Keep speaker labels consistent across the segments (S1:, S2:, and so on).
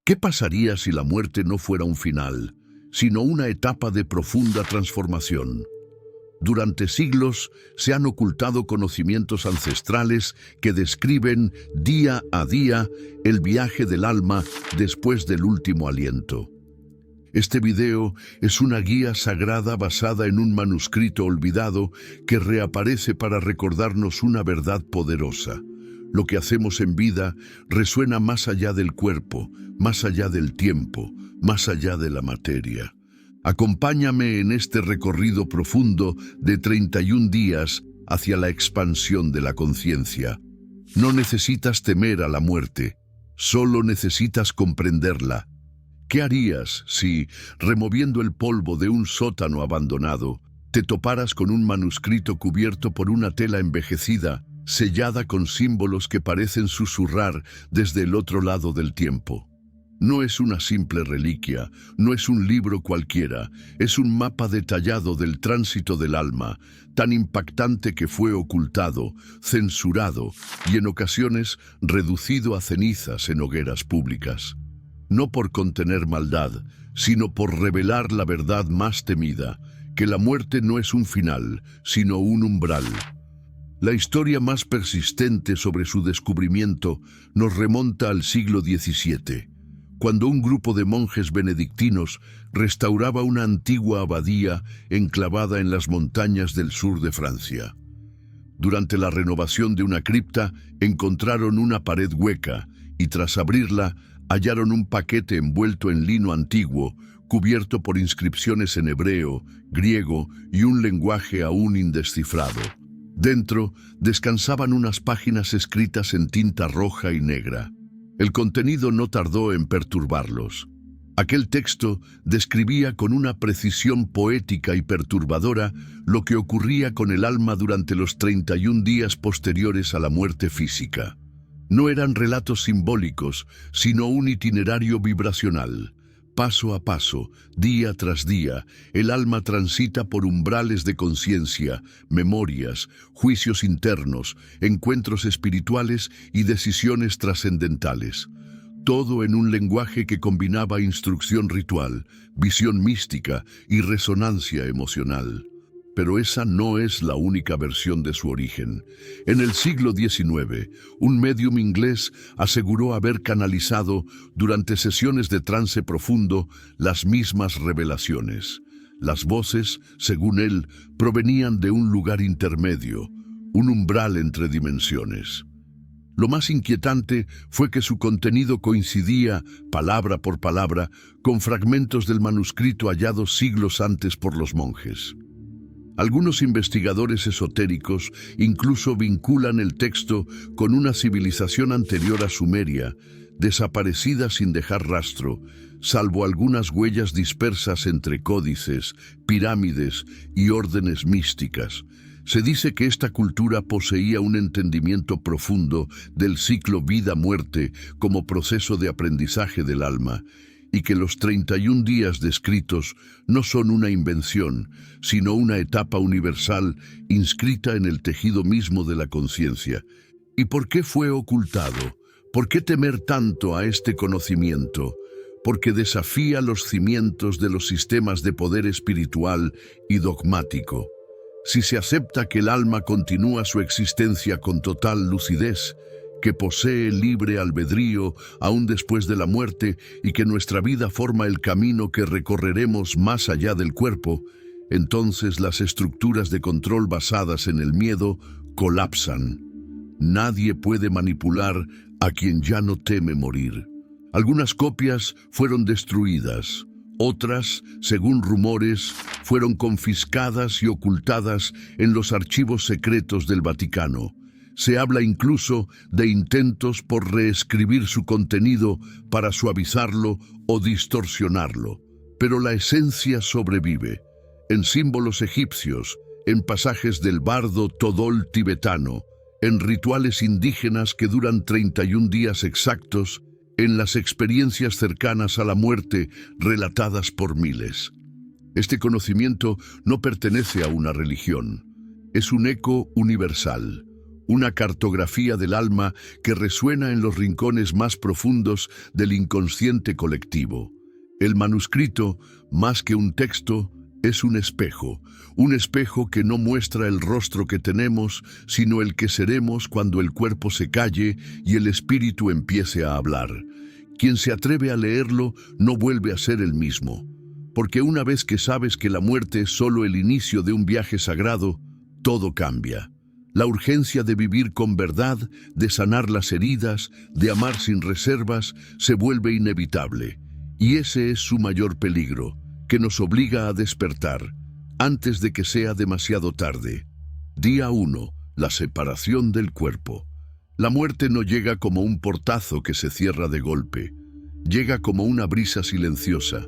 S1: ¿Qué pasaría si la muerte no fuera un final, sino una etapa de profunda transformación? Durante siglos se han ocultado conocimientos ancestrales que describen día a día el viaje del alma después del último aliento. Este video es una guía sagrada basada en un manuscrito olvidado que reaparece para recordarnos una verdad poderosa. Lo que hacemos en vida resuena más allá del cuerpo, más allá del tiempo, más allá de la materia. Acompáñame en este recorrido profundo de 31 días hacia la expansión de la conciencia. No necesitas temer a la muerte, solo necesitas comprenderla. ¿Qué harías si, removiendo el polvo de un sótano abandonado, te toparas con un manuscrito cubierto por una tela envejecida, sellada con símbolos que parecen susurrar desde el otro lado del tiempo? No es una simple reliquia, no es un libro cualquiera, es un mapa detallado del tránsito del alma, tan impactante que fue ocultado, censurado y en ocasiones reducido a cenizas en hogueras públicas. No por contener maldad, sino por revelar la verdad más temida, que la muerte no es un final, sino un umbral. La historia más persistente sobre su descubrimiento nos remonta al siglo XVII, cuando un grupo de monjes benedictinos restauraba una antigua abadía enclavada en las montañas del sur de Francia. Durante la renovación de una cripta, encontraron una pared hueca y tras abrirla, hallaron un paquete envuelto en lino antiguo, cubierto por inscripciones en hebreo, griego y un lenguaje aún indescifrado. Dentro descansaban unas páginas escritas en tinta roja y negra. El contenido no tardó en perturbarlos. Aquel texto describía con una precisión poética y perturbadora lo que ocurría con el alma durante los 31 días posteriores a la muerte física. No eran relatos simbólicos, sino un itinerario vibracional. Paso a paso, día tras día, el alma transita por umbrales de conciencia, memorias, juicios internos, encuentros espirituales y decisiones trascendentales. Todo en un lenguaje que combinaba instrucción ritual, visión mística y resonancia emocional. Pero esa no es la única versión de su origen. En el siglo XIX, un médium inglés aseguró haber canalizado, durante sesiones de trance profundo, las mismas revelaciones. Las voces, según él, provenían de un lugar intermedio, un umbral entre dimensiones. Lo más inquietante fue que su contenido coincidía, palabra por palabra, con fragmentos del manuscrito hallados siglos antes por los monjes. Algunos investigadores esotéricos incluso vinculan el texto con una civilización anterior a Sumeria, desaparecida sin dejar rastro, salvo algunas huellas dispersas entre códices, pirámides y órdenes místicas. Se dice que esta cultura poseía un entendimiento profundo del ciclo vida-muerte como proceso de aprendizaje del alma, y que los 31 días descritos no son una invención, sino una etapa universal inscrita en el tejido mismo de la conciencia. ¿Y por qué fue ocultado? ¿Por qué temer tanto a este conocimiento? Porque desafía los cimientos de los sistemas de poder espiritual y dogmático. Si se acepta que el alma continúa su existencia con total lucidez, que posee libre albedrío aún después de la muerte y que nuestra vida forma el camino que recorreremos más allá del cuerpo, entonces las estructuras de control basadas en el miedo colapsan. Nadie puede manipular a quien ya no teme morir. Algunas copias fueron destruidas, otras, según rumores, fueron confiscadas y ocultadas en los archivos secretos del Vaticano. Se habla incluso de intentos por reescribir su contenido para suavizarlo o distorsionarlo. Pero la esencia sobrevive, en símbolos egipcios, en pasajes del bardo Todol tibetano, en rituales indígenas que duran 31 días exactos, en las experiencias cercanas a la muerte relatadas por miles. Este conocimiento no pertenece a una religión, es un eco universal. una cartografía del alma que resuena en los rincones más profundos del inconsciente colectivo. El manuscrito, más que un texto, es un espejo que no muestra el rostro que tenemos, sino el que seremos cuando el cuerpo se calle y el espíritu empiece a hablar. Quien se atreve a leerlo no vuelve a ser el mismo, porque una vez que sabes que la muerte es solo el inicio de un viaje sagrado, todo cambia. La urgencia de vivir con verdad, de sanar las heridas, de amar sin reservas, se vuelve inevitable. Y ese es su mayor peligro, que nos obliga a despertar, antes de que sea demasiado tarde. Día 1. La separación del cuerpo. La muerte no llega como un portazo que se cierra de golpe. Llega como una brisa silenciosa,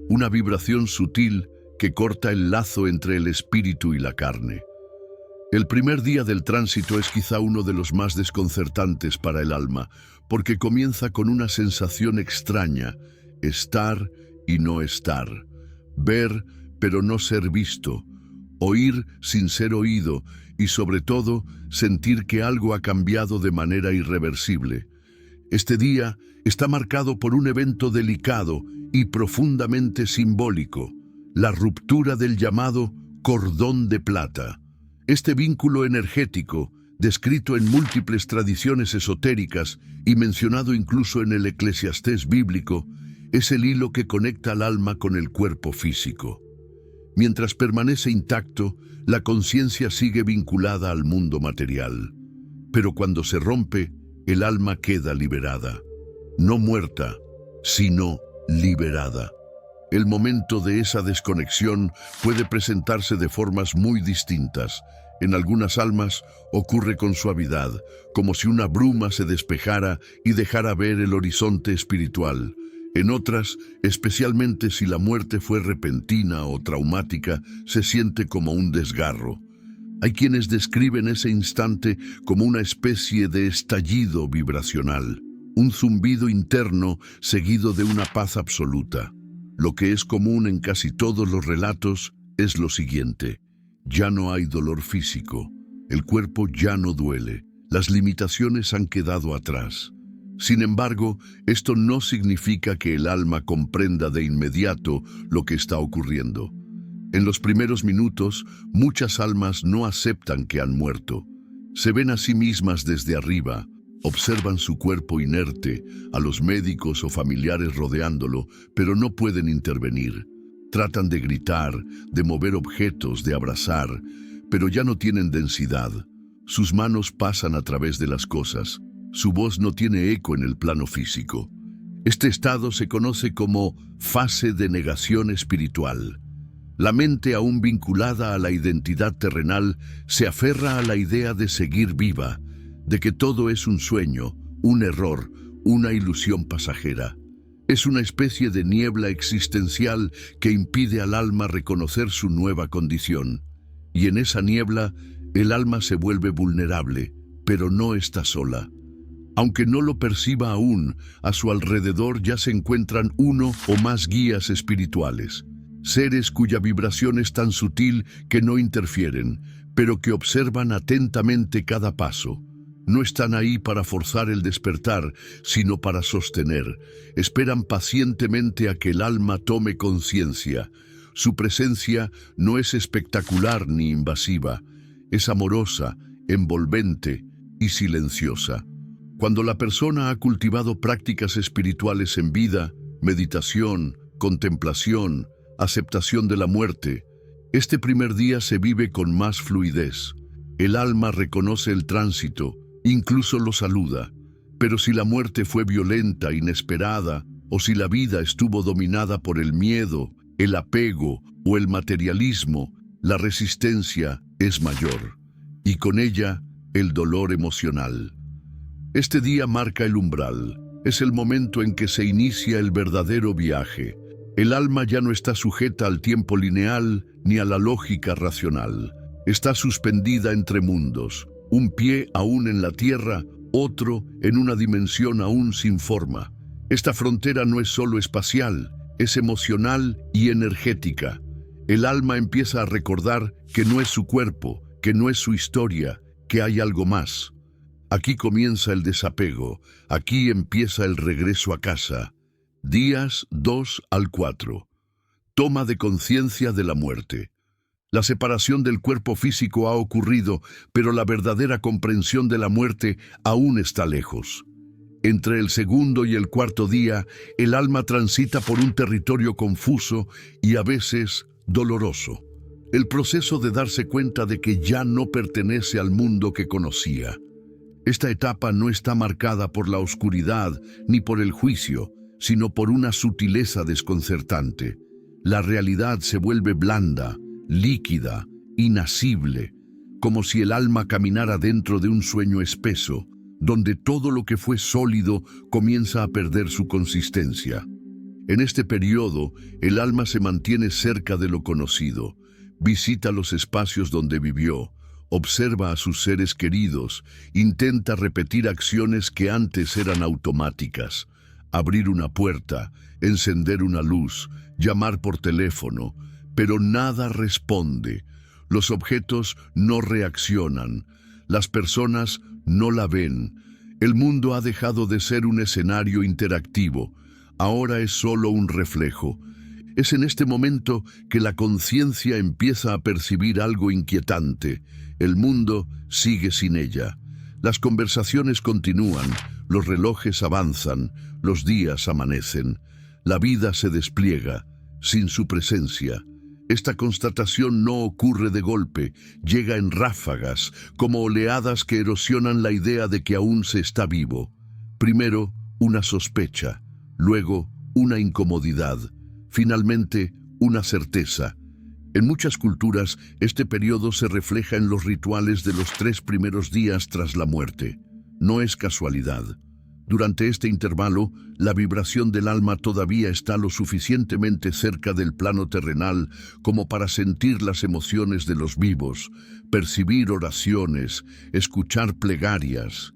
S1: una vibración sutil que corta el lazo entre el espíritu y la carne. El primer día del tránsito es quizá uno de los más desconcertantes para el alma, porque comienza con una sensación extraña: estar y no estar, ver pero no ser visto, oír sin ser oído y sobre todo sentir que algo ha cambiado de manera irreversible. Este día está marcado por un evento delicado y profundamente simbólico: la ruptura del llamado cordón de plata. Este vínculo energético, descrito en múltiples tradiciones esotéricas y mencionado incluso en el Eclesiastés bíblico, es el hilo que conecta al alma con el cuerpo físico. Mientras permanece intacto, la conciencia sigue vinculada al mundo material. Pero cuando se rompe, el alma queda liberada. No muerta, sino liberada. El momento de esa desconexión puede presentarse de formas muy distintas. En algunas almas ocurre con suavidad, como si una bruma se despejara y dejara ver el horizonte espiritual. En otras, especialmente si la muerte fue repentina o traumática, se siente como un desgarro. Hay quienes describen ese instante como una especie de estallido vibracional, un zumbido interno seguido de una paz absoluta. Lo que es común en casi todos los relatos es lo siguiente: ya no hay dolor físico, el cuerpo ya no duele, las limitaciones han quedado atrás. Sin embargo, esto no significa que el alma comprenda de inmediato lo que está ocurriendo. En los primeros minutos, muchas almas no aceptan que han muerto. Se ven a sí mismas desde arriba, observan su cuerpo inerte, a los médicos o familiares rodeándolo, pero no pueden intervenir. Tratan de gritar, de mover objetos, de abrazar, pero ya no tienen densidad. Sus manos pasan a través de las cosas. Su voz no tiene eco en el plano físico. Este estado se conoce como fase de negación espiritual. La mente, aún vinculada a la identidad terrenal, se aferra a la idea de seguir viva, de que todo es un sueño, un error, una ilusión pasajera. Es una especie de niebla existencial que impide al alma reconocer su nueva condición. Y en esa niebla, el alma se vuelve vulnerable, pero no está sola. Aunque no lo perciba aún, a su alrededor ya se encuentran uno o más guías espirituales. Seres cuya vibración es tan sutil que no interfieren, pero que observan atentamente cada paso. No están ahí para forzar el despertar, sino para sostener. Esperan pacientemente a que el alma tome conciencia. Su presencia no es espectacular ni invasiva, es amorosa, envolvente y silenciosa. Cuando la persona ha cultivado prácticas espirituales en vida, meditación, contemplación, aceptación de la muerte, este primer día se vive con más fluidez. El alma reconoce el tránsito, incluso lo saluda. Pero si la muerte fue violenta, inesperada, o si la vida estuvo dominada por el miedo, el apego o el materialismo, la resistencia es mayor, y con ella el dolor emocional. Este día marca el umbral, es el momento en que se inicia el verdadero viaje. El alma ya no está sujeta al tiempo lineal ni a la lógica racional. Está suspendida entre mundos, un pie aún en la tierra, otro en una dimensión aún sin forma. Esta frontera no es solo espacial, es emocional y energética. El alma empieza a recordar que no es su cuerpo, que no es su historia, que hay algo más. Aquí comienza el desapego, aquí empieza el regreso a casa. Días 2 al 4. Toma de conciencia de la muerte. La separación del cuerpo físico ha ocurrido, pero la verdadera comprensión de la muerte aún está lejos. Entre el segundo y el cuarto día, el alma transita por un territorio confuso y a veces doloroso. El proceso de darse cuenta de que ya no pertenece al mundo que conocía. Esta etapa no está marcada por la oscuridad ni por el juicio, sino por una sutileza desconcertante. La realidad se vuelve blanda, líquida, inasible, como si el alma caminara dentro de un sueño espeso, donde todo lo que fue sólido comienza a perder su consistencia. En este periodo, el alma se mantiene cerca de lo conocido, visita los espacios donde vivió, observa a sus seres queridos, intenta repetir acciones que antes eran automáticas, abrir una puerta, encender una luz, llamar por teléfono, pero nada responde. Los objetos no reaccionan, las personas no la ven. El mundo ha dejado de ser un escenario interactivo, ahora es solo un reflejo. Es en este momento que la conciencia empieza a percibir algo inquietante. El mundo sigue sin ella. Las conversaciones continúan, los relojes avanzan, los días amanecen. La vida se despliega, sin su presencia. Esta constatación no ocurre de golpe, llega en ráfagas, como oleadas que erosionan la idea de que aún se está vivo. Primero, una sospecha, luego, una incomodidad, finalmente, una certeza. En muchas culturas, este periodo se refleja en los rituales de los 3 primeros días tras la muerte. No es casualidad. Durante este intervalo, la vibración del alma todavía está lo suficientemente cerca del plano terrenal como para sentir las emociones de los vivos, percibir oraciones, escuchar plegarias.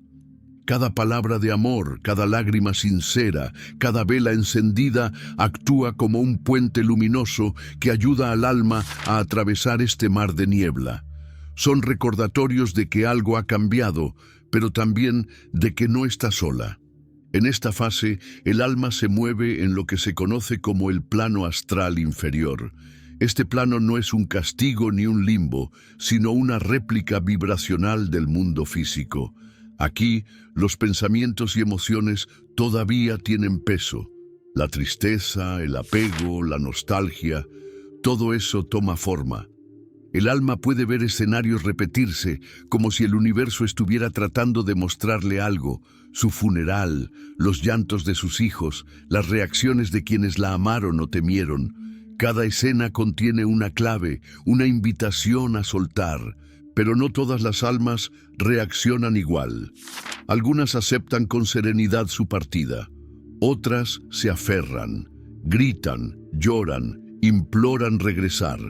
S1: Cada palabra de amor, cada lágrima sincera, cada vela encendida actúa como un puente luminoso que ayuda al alma a atravesar este mar de niebla. Son recordatorios de que algo ha cambiado, pero también de que no está sola. En esta fase, el alma se mueve en lo que se conoce como el plano astral inferior. Este plano no es un castigo ni un limbo, sino una réplica vibracional del mundo físico. Aquí, los pensamientos y emociones todavía tienen peso. La tristeza, el apego, la nostalgia, todo eso toma forma. El alma puede ver escenarios repetirse, como si el universo estuviera tratando de mostrarle algo: su funeral, los llantos de sus hijos, las reacciones de quienes la amaron o temieron. Cada escena contiene una clave, una invitación a soltar, pero no todas las almas reaccionan igual. Algunas aceptan con serenidad su partida, otras se aferran, gritan, lloran, imploran regresar.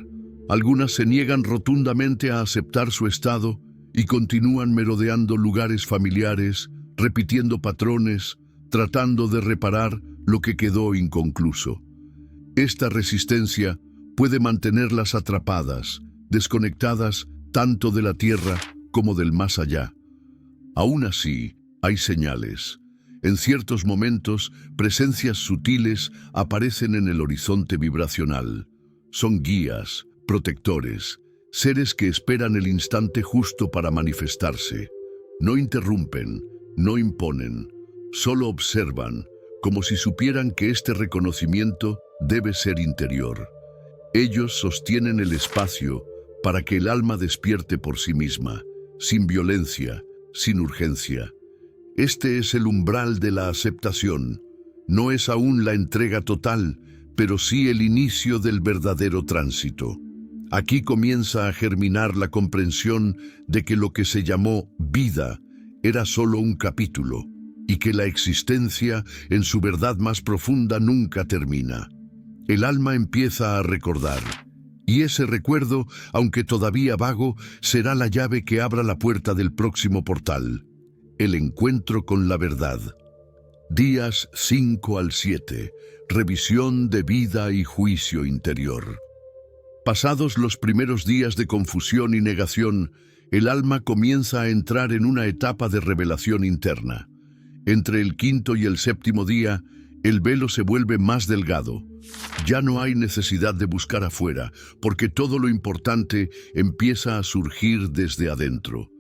S1: Algunas se niegan rotundamente a aceptar su estado y continúan merodeando lugares familiares, repitiendo patrones, tratando de reparar lo que quedó inconcluso. Esta resistencia puede mantenerlas atrapadas, desconectadas tanto de la tierra como del más allá. Aún así, hay señales. En ciertos momentos, presencias sutiles aparecen en el horizonte vibracional. Son guías, protectores, seres que esperan el instante justo para manifestarse. No interrumpen, no imponen, solo observan, como si supieran que este reconocimiento debe ser interior. Ellos sostienen el espacio para que el alma despierte por sí misma, sin violencia, sin urgencia. Este es el umbral de la aceptación. No es aún la entrega total, pero sí el inicio del verdadero tránsito. Aquí comienza a germinar la comprensión de que lo que se llamó vida era solo un capítulo, y que la existencia, en su verdad más profunda, nunca termina. El alma empieza a recordar, y ese recuerdo, aunque todavía vago, será la llave que abra la puerta del próximo portal: el encuentro con la verdad. Días 5 al 7. Revisión de vida y juicio interior. Pasados los primeros días de confusión y negación, el alma comienza a entrar en una etapa de revelación interna. Entre el quinto y el séptimo día, el velo se vuelve más delgado. Ya no hay necesidad de buscar afuera, porque todo lo importante empieza a surgir desde adentro.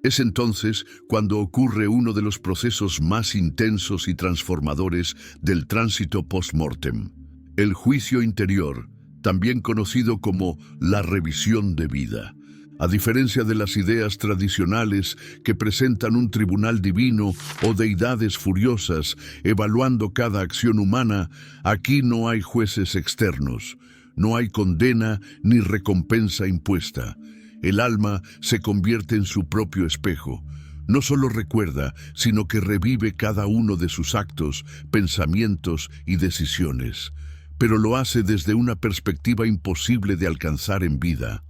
S1: Es entonces cuando ocurre uno de los procesos más intensos y transformadores del tránsito post-mortem: el juicio interior, también conocido como la revisión de vida. A diferencia de las ideas tradicionales que presentan un tribunal divino o deidades furiosas evaluando cada acción humana, aquí no hay jueces externos, no hay condena ni recompensa impuesta. El alma se convierte en su propio espejo. No solo recuerda, sino que revive cada uno de sus actos, pensamientos y decisiones. Pero lo hace desde una perspectiva imposible de alcanzar en vida: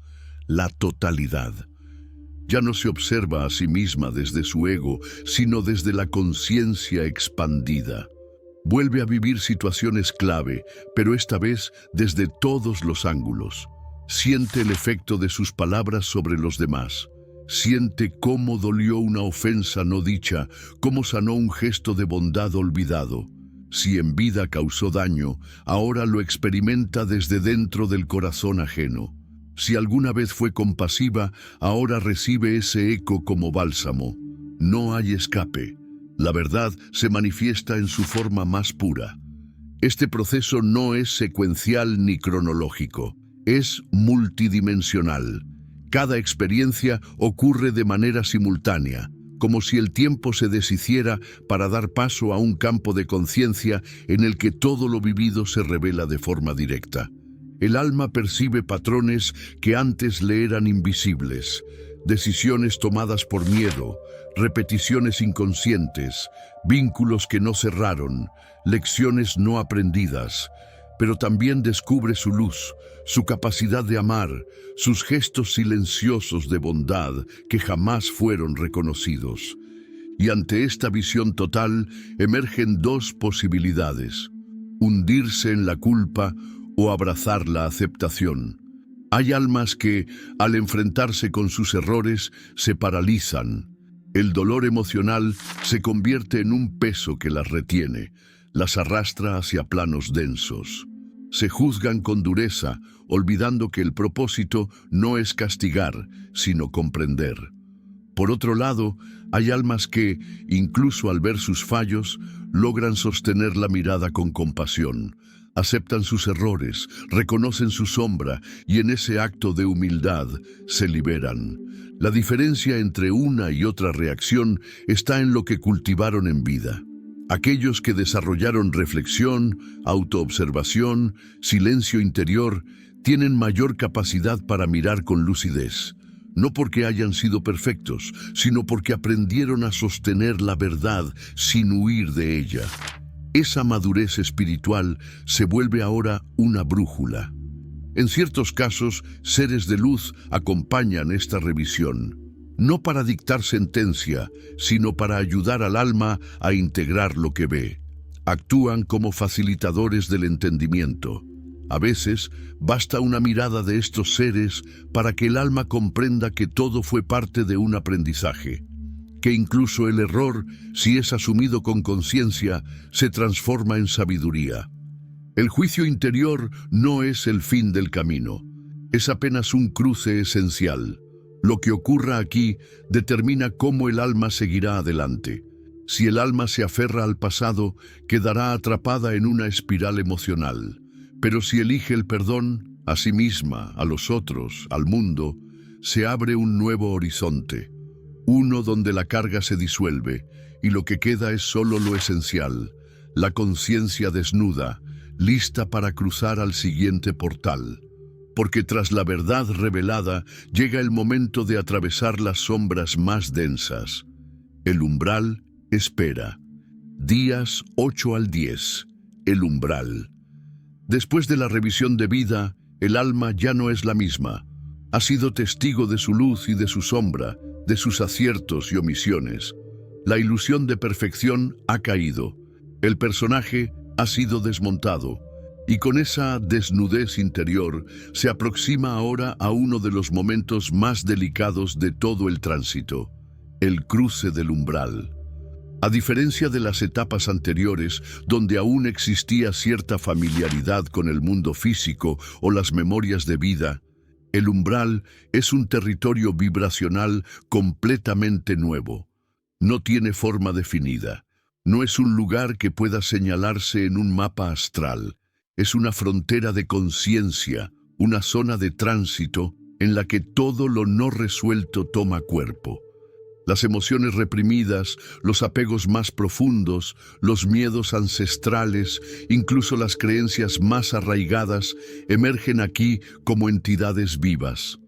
S1: la totalidad. Ya no se observa a sí misma desde su ego, sino desde la conciencia expandida. Vuelve a vivir situaciones clave, pero esta vez desde todos los ángulos. Siente el efecto de sus palabras sobre los demás. Siente cómo dolió una ofensa no dicha, cómo sanó un gesto de bondad olvidado. Si en vida causó daño, ahora lo experimenta desde dentro del corazón ajeno. Si alguna vez fue compasiva, ahora recibe ese eco como bálsamo. No hay escape. La verdad se manifiesta en su forma más pura. Este proceso no es secuencial ni cronológico. Es multidimensional. Cada experiencia ocurre de manera simultánea, como si el tiempo se deshiciera para dar paso a un campo de conciencia en el que todo lo vivido se revela de forma directa. El alma percibe patrones que antes le eran invisibles: decisiones tomadas por miedo, repeticiones inconscientes, vínculos que no cerraron, lecciones no aprendidas. Pero también descubre su luz, su capacidad de amar, sus gestos silenciosos de bondad que jamás fueron reconocidos. Y ante esta visión total emergen dos posibilidades: hundirse en la culpa o abrazar la aceptación. Hay almas que, al enfrentarse con sus errores, se paralizan. El dolor emocional se convierte en un peso que las retiene, las arrastra hacia planos densos. Se juzgan con dureza, olvidando que el propósito no es castigar, sino comprender. Por otro lado, hay almas que, incluso al ver sus fallos, logran sostener la mirada con compasión. Aceptan sus errores, reconocen su sombra y en ese acto de humildad se liberan. La diferencia entre una y otra reacción está en lo que cultivaron en vida. Aquellos que desarrollaron reflexión, autoobservación, silencio interior, tienen mayor capacidad para mirar con lucidez. No porque hayan sido perfectos, sino porque aprendieron a sostener la verdad sin huir de ella. Esa madurez espiritual se vuelve ahora una brújula. En ciertos casos, seres de luz acompañan esta revisión, no para dictar sentencia, sino para ayudar al alma a integrar lo que ve. Actúan como facilitadores del entendimiento. A veces, basta una mirada de estos seres para que el alma comprenda que todo fue parte de un aprendizaje, que incluso el error, si es asumido con conciencia, se transforma en sabiduría. El juicio interior no es el fin del camino, es apenas un cruce esencial. Lo que ocurra aquí determina cómo el alma seguirá adelante. Si el alma se aferra al pasado, quedará atrapada en una espiral emocional. Pero si elige el perdón, a sí misma, a los otros, al mundo, se abre un nuevo horizonte. Uno donde la carga se disuelve y lo que queda es solo lo esencial, la conciencia desnuda, lista para cruzar al siguiente portal. Porque tras la verdad revelada llega el momento de atravesar las sombras más densas. El umbral espera. Días 8 al 10. El umbral. Después de la revisión de vida, el alma ya no es la misma. Ha sido testigo de su luz y de su sombra, de sus aciertos y omisiones. La ilusión de perfección ha caído. El personaje ha sido desmontado. y con esa desnudez interior se aproxima ahora a uno de los momentos más delicados de todo el tránsito, el cruce del umbral. A diferencia de las etapas anteriores, donde aún existía cierta familiaridad con el mundo físico o las memorias de vida, el umbral es un territorio vibracional completamente nuevo. No tiene forma definida. No es un lugar que pueda señalarse en un mapa astral. Es una frontera de conciencia, una zona de tránsito en la que todo lo no resuelto toma cuerpo. Las emociones reprimidas, los apegos más profundos, los miedos ancestrales, incluso las creencias más arraigadas, emergen aquí como entidades vivas.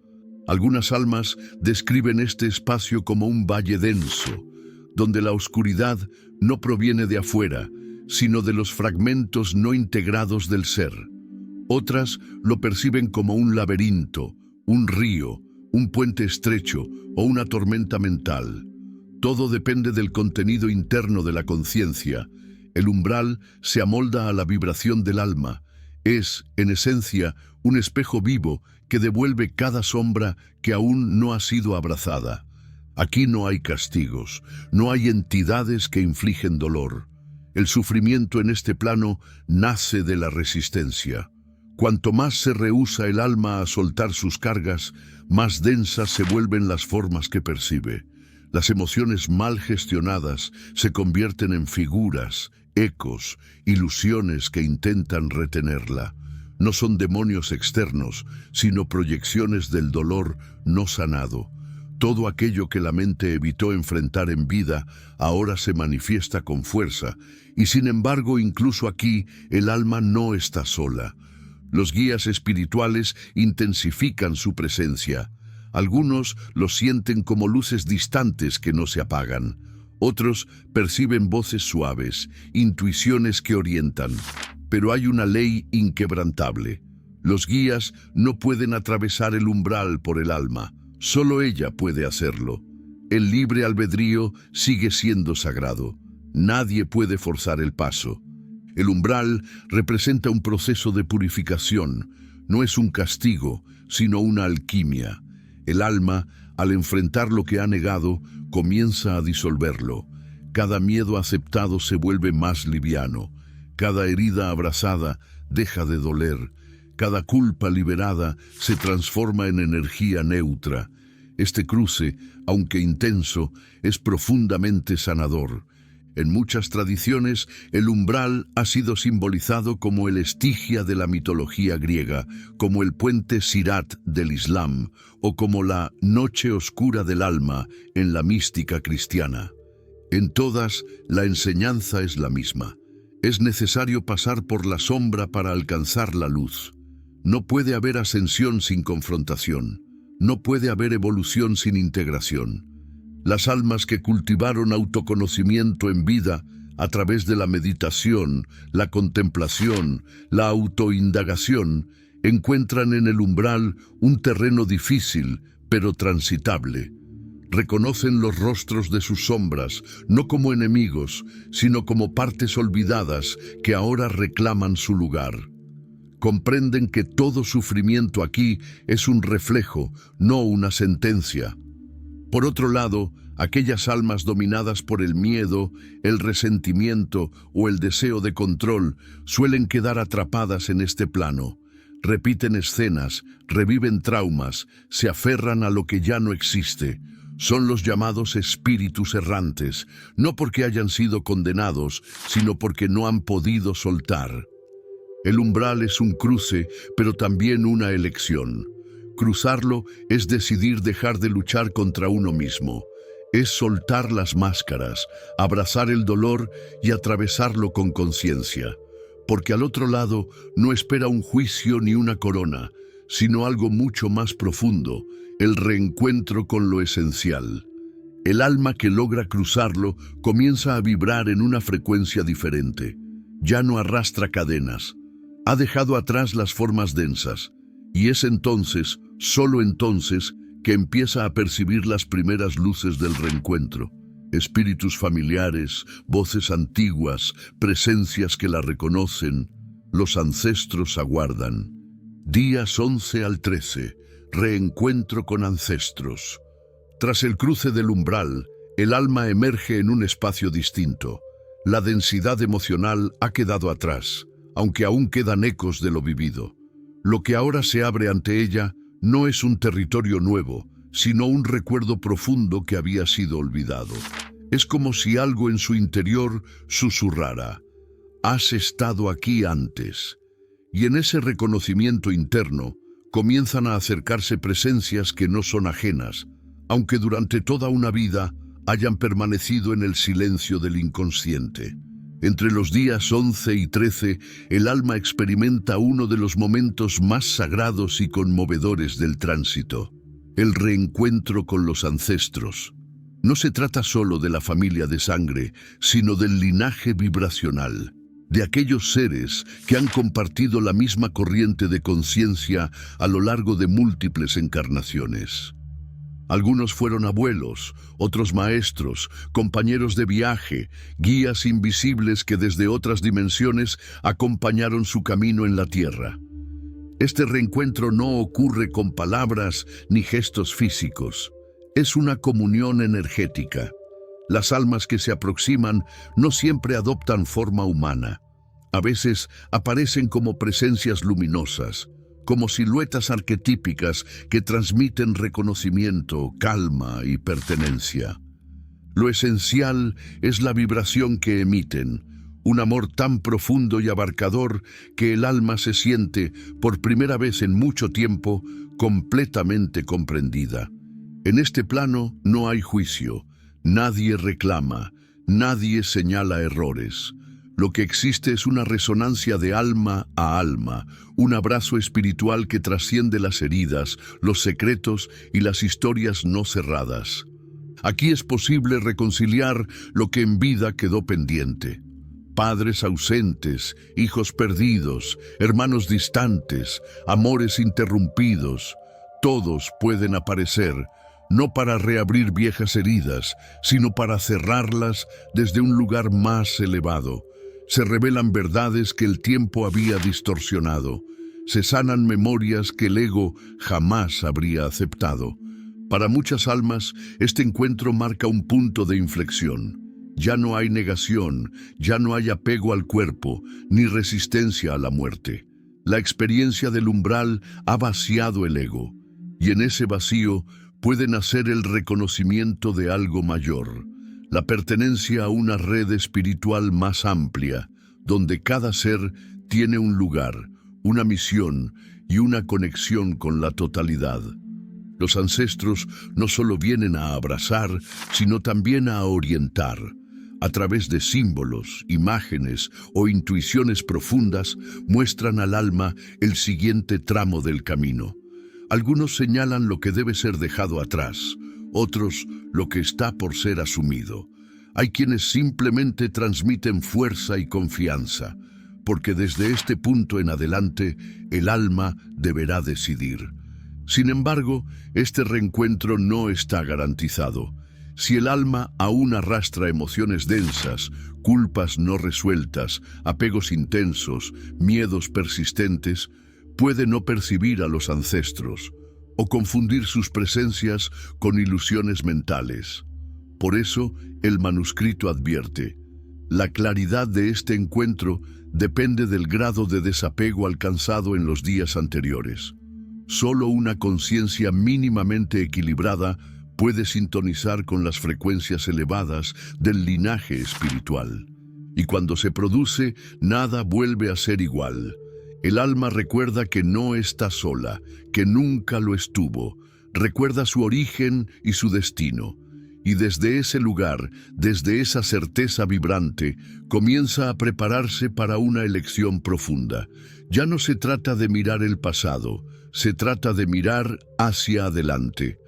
S1: Algunas almas describen este espacio como un valle denso, donde la oscuridad no proviene de afuera, sino de los fragmentos no integrados del ser. Otras lo perciben como un laberinto, un río, un puente estrecho o una tormenta mental. Todo depende del contenido interno de la conciencia. El umbral se amolda a la vibración del alma. Es, en esencia, un espejo vivo que devuelve cada sombra que aún no ha sido abrazada. Aquí no hay castigos, no hay entidades que infligen dolor. El sufrimiento en este plano nace de la resistencia. Cuanto más se rehúsa el alma a soltar sus cargas, más densas se vuelven las formas que percibe. Las emociones mal gestionadas se convierten en figuras, ecos, ilusiones que intentan retenerla. No son demonios externos, sino proyecciones del dolor no sanado. Todo aquello que la mente evitó enfrentar en vida ahora se manifiesta con fuerza, y sin embargo incluso aquí el alma no está sola. Los guías espirituales intensifican su presencia. Algunos lo sienten como luces distantes que no se apagan. Otros perciben voces suaves, intuiciones que orientan. Pero hay una ley inquebrantable. Los guías no pueden atravesar el umbral por el alma. Solo ella puede hacerlo. El libre albedrío sigue siendo sagrado. Nadie puede forzar el paso. El umbral representa un proceso de purificación. No es un castigo, sino una alquimia. El alma, al enfrentar lo que ha negado, comienza a disolverlo. Cada miedo aceptado se vuelve más liviano. Cada herida abrazada deja de doler. Cada culpa liberada se transforma en energía neutra. Este cruce, aunque intenso, es profundamente sanador. En muchas tradiciones, el umbral ha sido simbolizado como el Estigia de la mitología griega, como el puente Sirat del Islam o como la noche oscura del alma en la mística cristiana. En todas, la enseñanza es la misma. Es necesario pasar por la sombra para alcanzar la luz. No puede haber ascensión sin confrontación. No puede haber evolución sin integración. Las almas que cultivaron autoconocimiento en vida a través de la meditación, la contemplación, la autoindagación, encuentran en el umbral un terreno difícil, pero transitable. Reconocen los rostros de sus sombras, no como enemigos, sino como partes olvidadas que ahora reclaman su lugar. Comprenden que todo sufrimiento aquí es un reflejo, no una sentencia. Por otro lado, aquellas almas dominadas por el miedo, el resentimiento o el deseo de control suelen quedar atrapadas en este plano. Repiten escenas, reviven traumas, se aferran a lo que ya no existe. Son los llamados espíritus errantes, no porque hayan sido condenados, sino porque no han podido soltar. El umbral es un cruce, pero también una elección. Cruzarlo es decidir dejar de luchar contra uno mismo. Es soltar las máscaras, abrazar el dolor y atravesarlo con conciencia. Porque al otro lado no espera un juicio ni una corona, sino algo mucho más profundo, el reencuentro con lo esencial. El alma que logra cruzarlo comienza a vibrar en una frecuencia diferente. Ya no arrastra cadenas. Ha dejado atrás las formas densas. Y es entonces, solo entonces, que empieza a percibir las primeras luces del reencuentro. Espíritus familiares, voces antiguas, presencias que la reconocen. Los ancestros aguardan. Días 11 al 13. Reencuentro con ancestros. Tras el cruce del umbral, el alma emerge en un espacio distinto. La densidad emocional ha quedado atrás, aunque aún quedan ecos de lo vivido. Lo que ahora se abre ante ella no es un territorio nuevo, sino un recuerdo profundo que había sido olvidado. Es como si algo en su interior susurrara: «Has estado aquí antes». Y en ese reconocimiento interno comienzan a acercarse presencias que no son ajenas, aunque durante toda una vida hayan permanecido en el silencio del inconsciente. Entre los días 11 y 13, el alma experimenta uno de los momentos más sagrados y conmovedores del tránsito: el reencuentro con los ancestros. No se trata solo de la familia de sangre, sino del linaje vibracional, de aquellos seres que han compartido la misma corriente de conciencia a lo largo de múltiples encarnaciones. Algunos fueron abuelos, otros maestros, compañeros de viaje, guías invisibles que desde otras dimensiones acompañaron su camino en la tierra. Este reencuentro no ocurre con palabras ni gestos físicos. Es una comunión energética. Las almas que se aproximan no siempre adoptan forma humana. A veces aparecen como presencias luminosas, como siluetas arquetípicas que transmiten reconocimiento, calma y pertenencia. Lo esencial es la vibración que emiten, un amor tan profundo y abarcador que el alma se siente, por primera vez en mucho tiempo, completamente comprendida. En este plano no hay juicio, nadie reclama, nadie señala errores. Lo que existe es una resonancia de alma a alma, un abrazo espiritual que trasciende las heridas, los secretos y las historias no cerradas. Aquí es posible reconciliar lo que en vida quedó pendiente. Padres ausentes, hijos perdidos, hermanos distantes, amores interrumpidos, todos pueden aparecer, no para reabrir viejas heridas, sino para cerrarlas desde un lugar más elevado. Se revelan verdades que el tiempo había distorsionado. Se sanan memorias que el ego jamás habría aceptado. Para muchas almas, este encuentro marca un punto de inflexión. Ya no hay negación, ya no hay apego al cuerpo, ni resistencia a la muerte. La experiencia del umbral ha vaciado el ego, y en ese vacío puede nacer el reconocimiento de algo mayor. La pertenencia a una red espiritual más amplia, donde cada ser tiene un lugar, una misión y una conexión con la totalidad. Los ancestros no solo vienen a abrazar, sino también a orientar. A través de símbolos, imágenes o intuiciones profundas, muestran al alma el siguiente tramo del camino. Algunos señalan lo que debe ser dejado atrás, otros lo que está por ser asumido. Hay quienes simplemente transmiten fuerza y confianza, porque desde este punto en adelante el alma deberá decidir. Sin embargo, este reencuentro no está garantizado. Si el alma aún arrastra emociones densas, culpas no resueltas, apegos intensos, miedos persistentes, puede no percibir a los ancestros o confundir sus presencias con ilusiones mentales. Por eso, el manuscrito advierte: la claridad de este encuentro depende del grado de desapego alcanzado en los días anteriores. Solo una conciencia mínimamente equilibrada puede sintonizar con las frecuencias elevadas del linaje espiritual. Y cuando se produce, nada vuelve a ser igual. El alma recuerda que no está sola, que nunca lo estuvo. Recuerda su origen y su destino. Y desde ese lugar, desde esa certeza vibrante, comienza a prepararse para una elección profunda. Ya no se trata de mirar el pasado, se trata de mirar hacia adelante.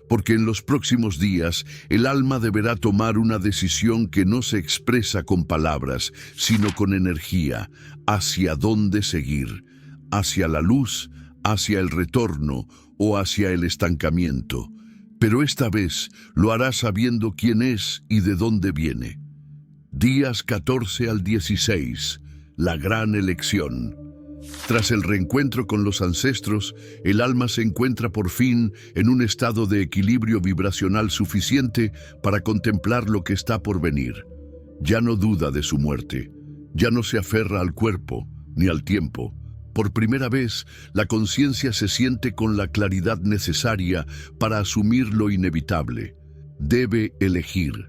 S1: Porque en los próximos días el alma deberá tomar una decisión que no se expresa con palabras, sino con energía, hacia dónde seguir, hacia la luz, hacia el retorno o hacia el estancamiento. Pero esta vez lo hará sabiendo quién es y de dónde viene. Días 14 al 16, la gran elección. Tras el reencuentro con los ancestros, el alma se encuentra por fin en un estado de equilibrio vibracional suficiente para contemplar lo que está por venir. Ya no duda de su muerte, ya no se aferra al cuerpo ni al tiempo. Por primera vez, la conciencia se siente con la claridad necesaria para asumir lo inevitable. Debe elegir.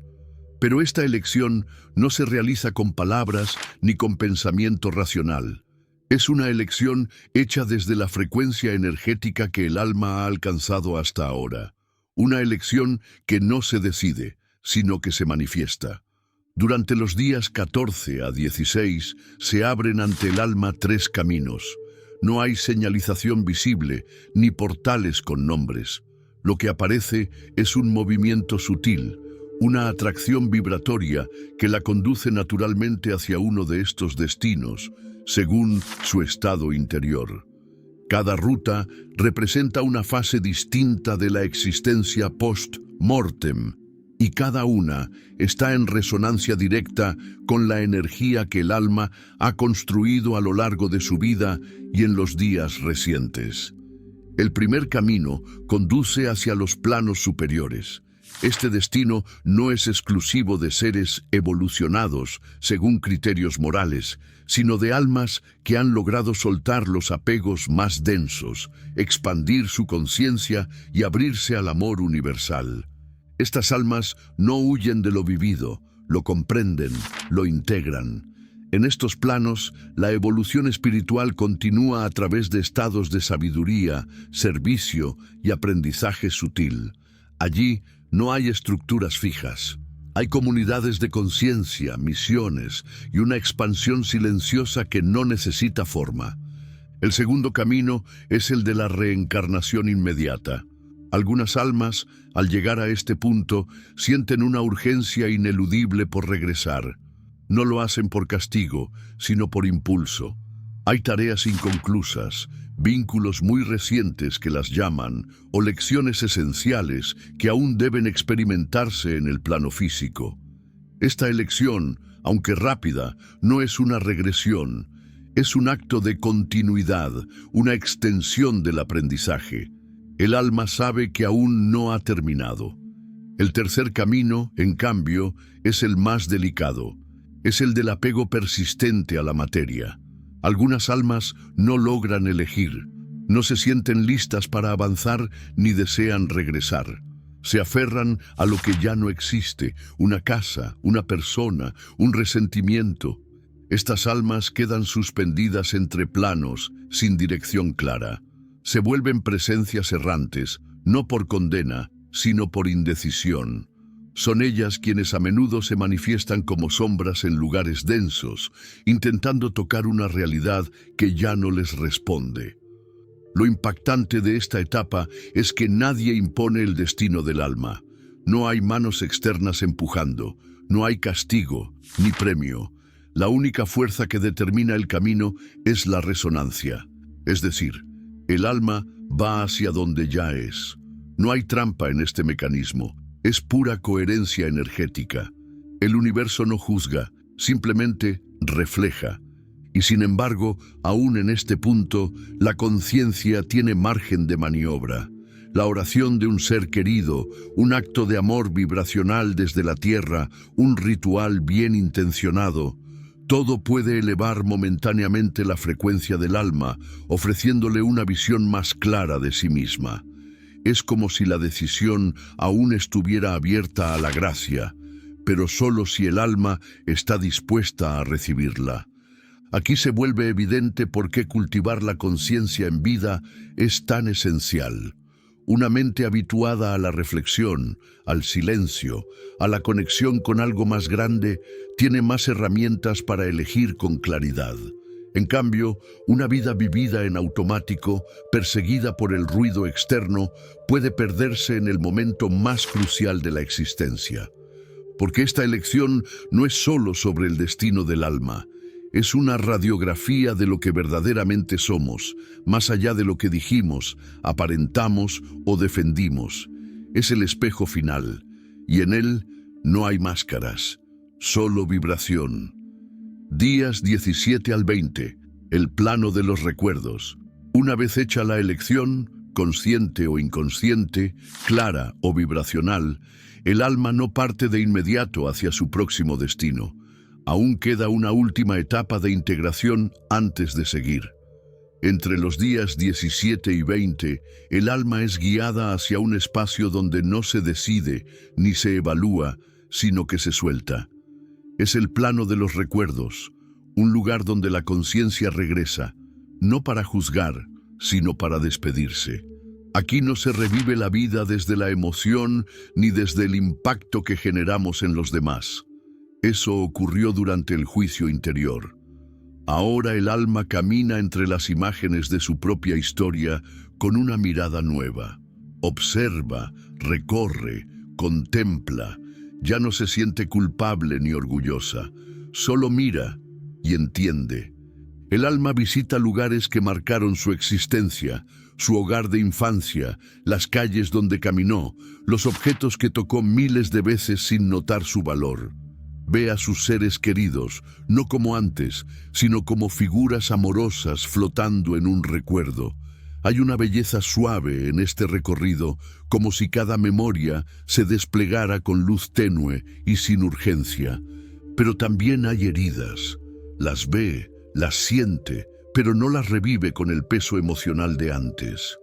S1: Pero esta elección no se realiza con palabras ni con pensamiento racional. Es una elección hecha desde la frecuencia energética que el alma ha alcanzado hasta ahora. Una elección que no se decide, sino que se manifiesta. Durante los días 14 a 16 se abren ante el alma 3 caminos. No hay señalización visible, ni portales con nombres. Lo que aparece es un movimiento sutil, una atracción vibratoria que la conduce naturalmente hacia uno de estos destinos, según su estado interior. Cada ruta representa una fase distinta de la existencia post-mortem, y cada una está en resonancia directa con la energía que el alma ha construido a lo largo de su vida y en los días recientes. El primer camino conduce hacia los planos superiores. Este destino no es exclusivo de seres evolucionados según criterios morales, sino de almas que han logrado soltar los apegos más densos, expandir su conciencia y abrirse al amor universal. Estas almas no huyen de lo vivido, lo comprenden, lo integran. En estos planos, la evolución espiritual continúa a través de estados de sabiduría, servicio y aprendizaje sutil. Allí no hay estructuras fijas. Hay comunidades de conciencia, misiones y una expansión silenciosa que no necesita forma. El segundo camino es el de la reencarnación inmediata. Algunas almas, al llegar a este punto, sienten una urgencia ineludible por regresar. No lo hacen por castigo, sino por impulso. Hay tareas inconclusas, vínculos muy recientes que las llaman, o lecciones esenciales que aún deben experimentarse en el plano físico. Esta elección, aunque rápida, no es una regresión. Es un acto de continuidad, una extensión del aprendizaje. El alma sabe que aún no ha terminado. El tercer camino, en cambio, es el más delicado. Es el del apego persistente a la materia. Algunas almas no logran elegir, no se sienten listas para avanzar ni desean regresar. Se aferran a lo que ya no existe, una casa, una persona, un resentimiento. Estas almas quedan suspendidas entre planos, sin dirección clara. Se vuelven presencias errantes, no por condena, sino por indecisión. Son ellas quienes a menudo se manifiestan como sombras en lugares densos, intentando tocar una realidad que ya no les responde. Lo impactante de esta etapa es que nadie impone el destino del alma. No hay manos externas empujando, no hay castigo ni premio. La única fuerza que determina el camino es la resonancia, es decir, el alma va hacia donde ya es. No hay trampa en este mecanismo, es pura coherencia energética. El universo no juzga, simplemente refleja. Y sin embargo, aún en este punto, la conciencia tiene margen de maniobra. La oración de un ser querido, un acto de amor vibracional desde la tierra, un ritual bien intencionado, todo puede elevar momentáneamente la frecuencia del alma, ofreciéndole una visión más clara de sí misma. Es como si la decisión aún estuviera abierta a la gracia, pero solo si el alma está dispuesta a recibirla. Aquí se vuelve evidente por qué cultivar la conciencia en vida es tan esencial. Una mente habituada a la reflexión, al silencio, a la conexión con algo más grande, tiene más herramientas para elegir con claridad. En cambio, una vida vivida en automático, perseguida por el ruido externo, puede perderse en el momento más crucial de la existencia. Porque esta elección no es solo sobre el destino del alma, es una radiografía de lo que verdaderamente somos, más allá de lo que dijimos, aparentamos o defendimos. Es el espejo final, y en él no hay máscaras, solo vibración. Días 17 al 20. el plano de los recuerdos. Una vez hecha la elección, consciente o inconsciente, clara o vibracional, el alma no parte de inmediato hacia su próximo destino. Aún queda una última etapa de integración antes de seguir. Entre los días 17 y 20, el alma es guiada hacia un espacio donde no se decide ni se evalúa, sino que se suelta. Es el plano de los recuerdos, un lugar donde la conciencia regresa, no para juzgar, sino para despedirse. Aquí no se revive la vida desde la emoción ni desde el impacto que generamos en los demás. Eso ocurrió durante el juicio interior. Ahora el alma camina entre las imágenes de su propia historia con una mirada nueva. Observa, recorre, contempla. Ya no se siente culpable ni orgullosa. Solo mira y entiende. El alma visita lugares que marcaron su existencia, su hogar de infancia, las calles donde caminó, los objetos que tocó miles de veces sin notar su valor. Ve a sus seres queridos, no como antes, sino como figuras amorosas flotando en un recuerdo. Hay una belleza suave en este recorrido, como si cada memoria se desplegara con luz tenue y sin urgencia. Pero también hay heridas. Las ve, las siente, pero no las revive con el peso emocional de antes.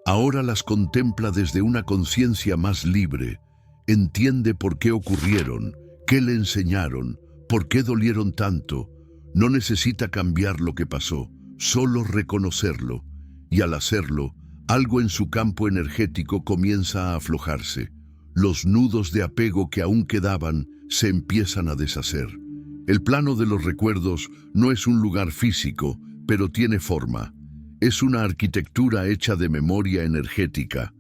S1: Ahora las contempla desde una conciencia más libre. Entiende por qué ocurrieron, qué le enseñaron, por qué dolieron tanto. No necesita cambiar lo que pasó, solo reconocerlo. Y al hacerlo, algo en su campo energético comienza a aflojarse. Los nudos de apego que aún quedaban se empiezan a deshacer. El plano de los recuerdos no es un lugar físico, pero tiene forma. Es una arquitectura hecha de memoria energética.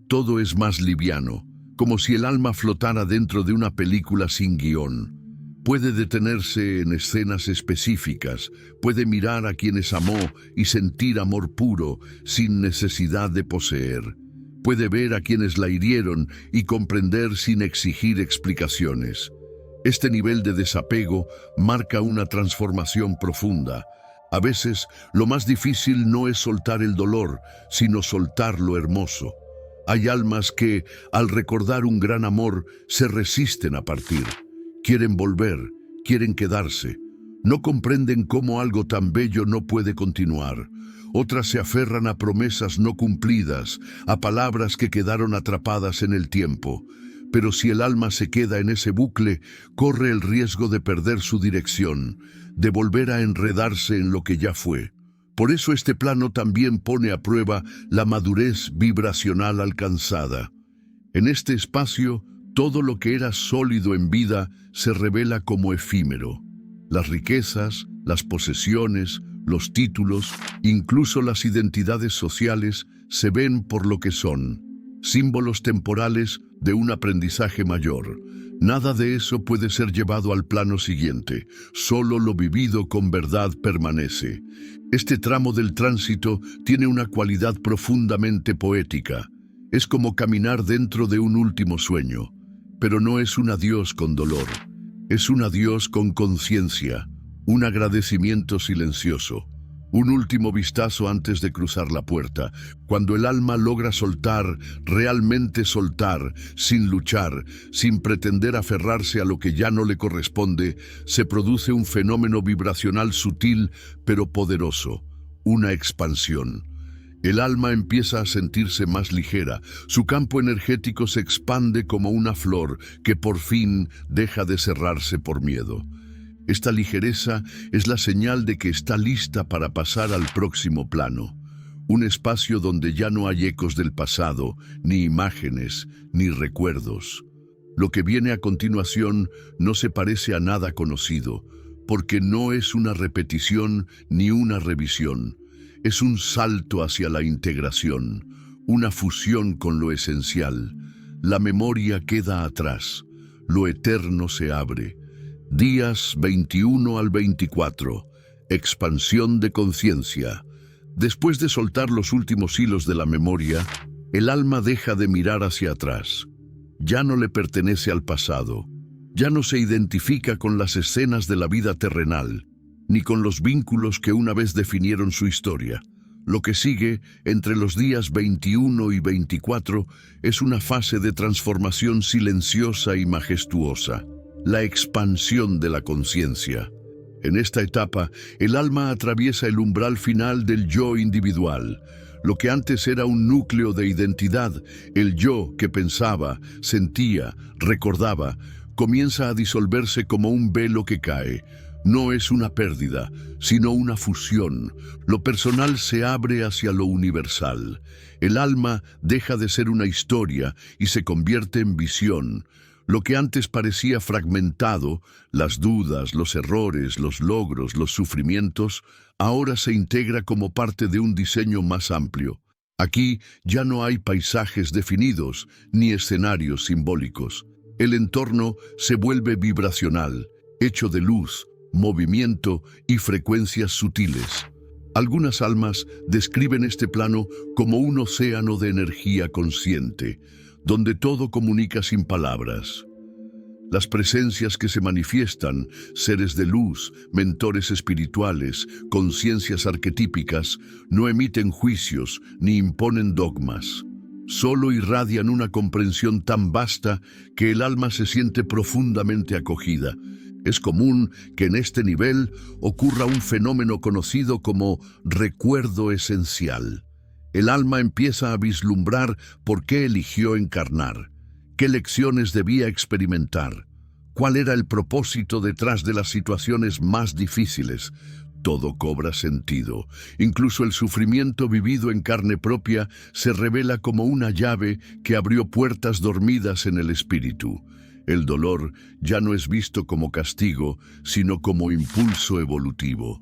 S1: Todo es más liviano, como si el alma flotara dentro de una película sin guión. Puede detenerse en escenas específicas, puede mirar a quienes amó y sentir amor puro, sin necesidad de poseer. Puede ver a quienes la hirieron y comprender sin exigir explicaciones. Este nivel de desapego marca una transformación profunda. A veces, lo más difícil no es soltar el dolor, sino soltar lo hermoso. Hay almas que, al recordar un gran amor, se resisten a partir. Quieren volver, quieren quedarse. No comprenden cómo algo tan bello no puede continuar. Otras se aferran a promesas no cumplidas, a palabras que quedaron atrapadas en el tiempo. Pero si el alma se queda en ese bucle, corre el riesgo de perder su dirección, de volver a enredarse en lo que ya fue. Por eso este plano también pone a prueba la madurez vibracional alcanzada. En este espacio, todo lo que era sólido en vida se revela como efímero. Las riquezas, las posesiones, los títulos, incluso las identidades sociales, se ven por lo que son, símbolos temporales de un aprendizaje mayor. Nada de eso puede ser llevado al plano siguiente, solo lo vivido con verdad permanece. Este tramo del tránsito tiene una cualidad profundamente poética. Es como caminar dentro de un último sueño, pero no es un adiós con dolor, es un adiós con conciencia, un agradecimiento silencioso. Un último vistazo antes de cruzar la puerta, cuando el alma logra soltar, realmente soltar, sin luchar, sin pretender aferrarse a lo que ya no le corresponde, se produce un fenómeno vibracional sutil pero poderoso, una expansión. El alma empieza a sentirse más ligera, su campo energético se expande como una flor que por fin deja de cerrarse por miedo. Esta ligereza es la señal de que está lista para pasar al próximo plano, un espacio donde ya no hay ecos del pasado, ni imágenes, ni recuerdos. Lo que viene a continuación no se parece a nada conocido, porque no es una repetición ni una revisión. Es un salto hacia la integración, una fusión con lo esencial. La memoria queda atrás, lo eterno se abre. Días 21 al 24. Expansión de conciencia. Después de soltar los últimos hilos de la memoria, el alma deja de mirar hacia atrás. Ya no le pertenece al pasado. Ya no se identifica con las escenas de la vida terrenal. ni con los vínculos que una vez definieron su historia. Lo que sigue entre los días 21 y 24 es una fase de transformación silenciosa y majestuosa, la expansión de la conciencia. En esta etapa, el alma atraviesa el umbral final del yo individual. Lo que antes era un núcleo de identidad, el yo que pensaba, sentía, recordaba, comienza a disolverse como un velo que cae. No es una pérdida, sino una fusión. Lo personal se abre hacia lo universal. El alma deja de ser una historia y se convierte en visión. Lo que antes parecía fragmentado, las dudas, los errores, los logros, los sufrimientos, ahora se integra como parte de un diseño más amplio. Aquí ya no hay paisajes definidos ni escenarios simbólicos. El entorno se vuelve vibracional, hecho de luz, movimiento y frecuencias sutiles. Algunas almas describen este plano como un océano de energía consciente, donde todo comunica sin palabras. Las presencias que se manifiestan, seres de luz, mentores espirituales, conciencias arquetípicas, no emiten juicios ni imponen dogmas. Solo irradian una comprensión tan vasta que el alma se siente profundamente acogida. Es común que en este nivel ocurra un fenómeno conocido como recuerdo esencial. El alma empieza a vislumbrar por qué eligió encarnar, qué lecciones debía experimentar, cuál era el propósito detrás de las situaciones más difíciles. Todo cobra sentido. Incluso el sufrimiento vivido en carne propia se revela como una llave que abrió puertas dormidas en el espíritu. El dolor ya no es visto como castigo, sino como impulso evolutivo.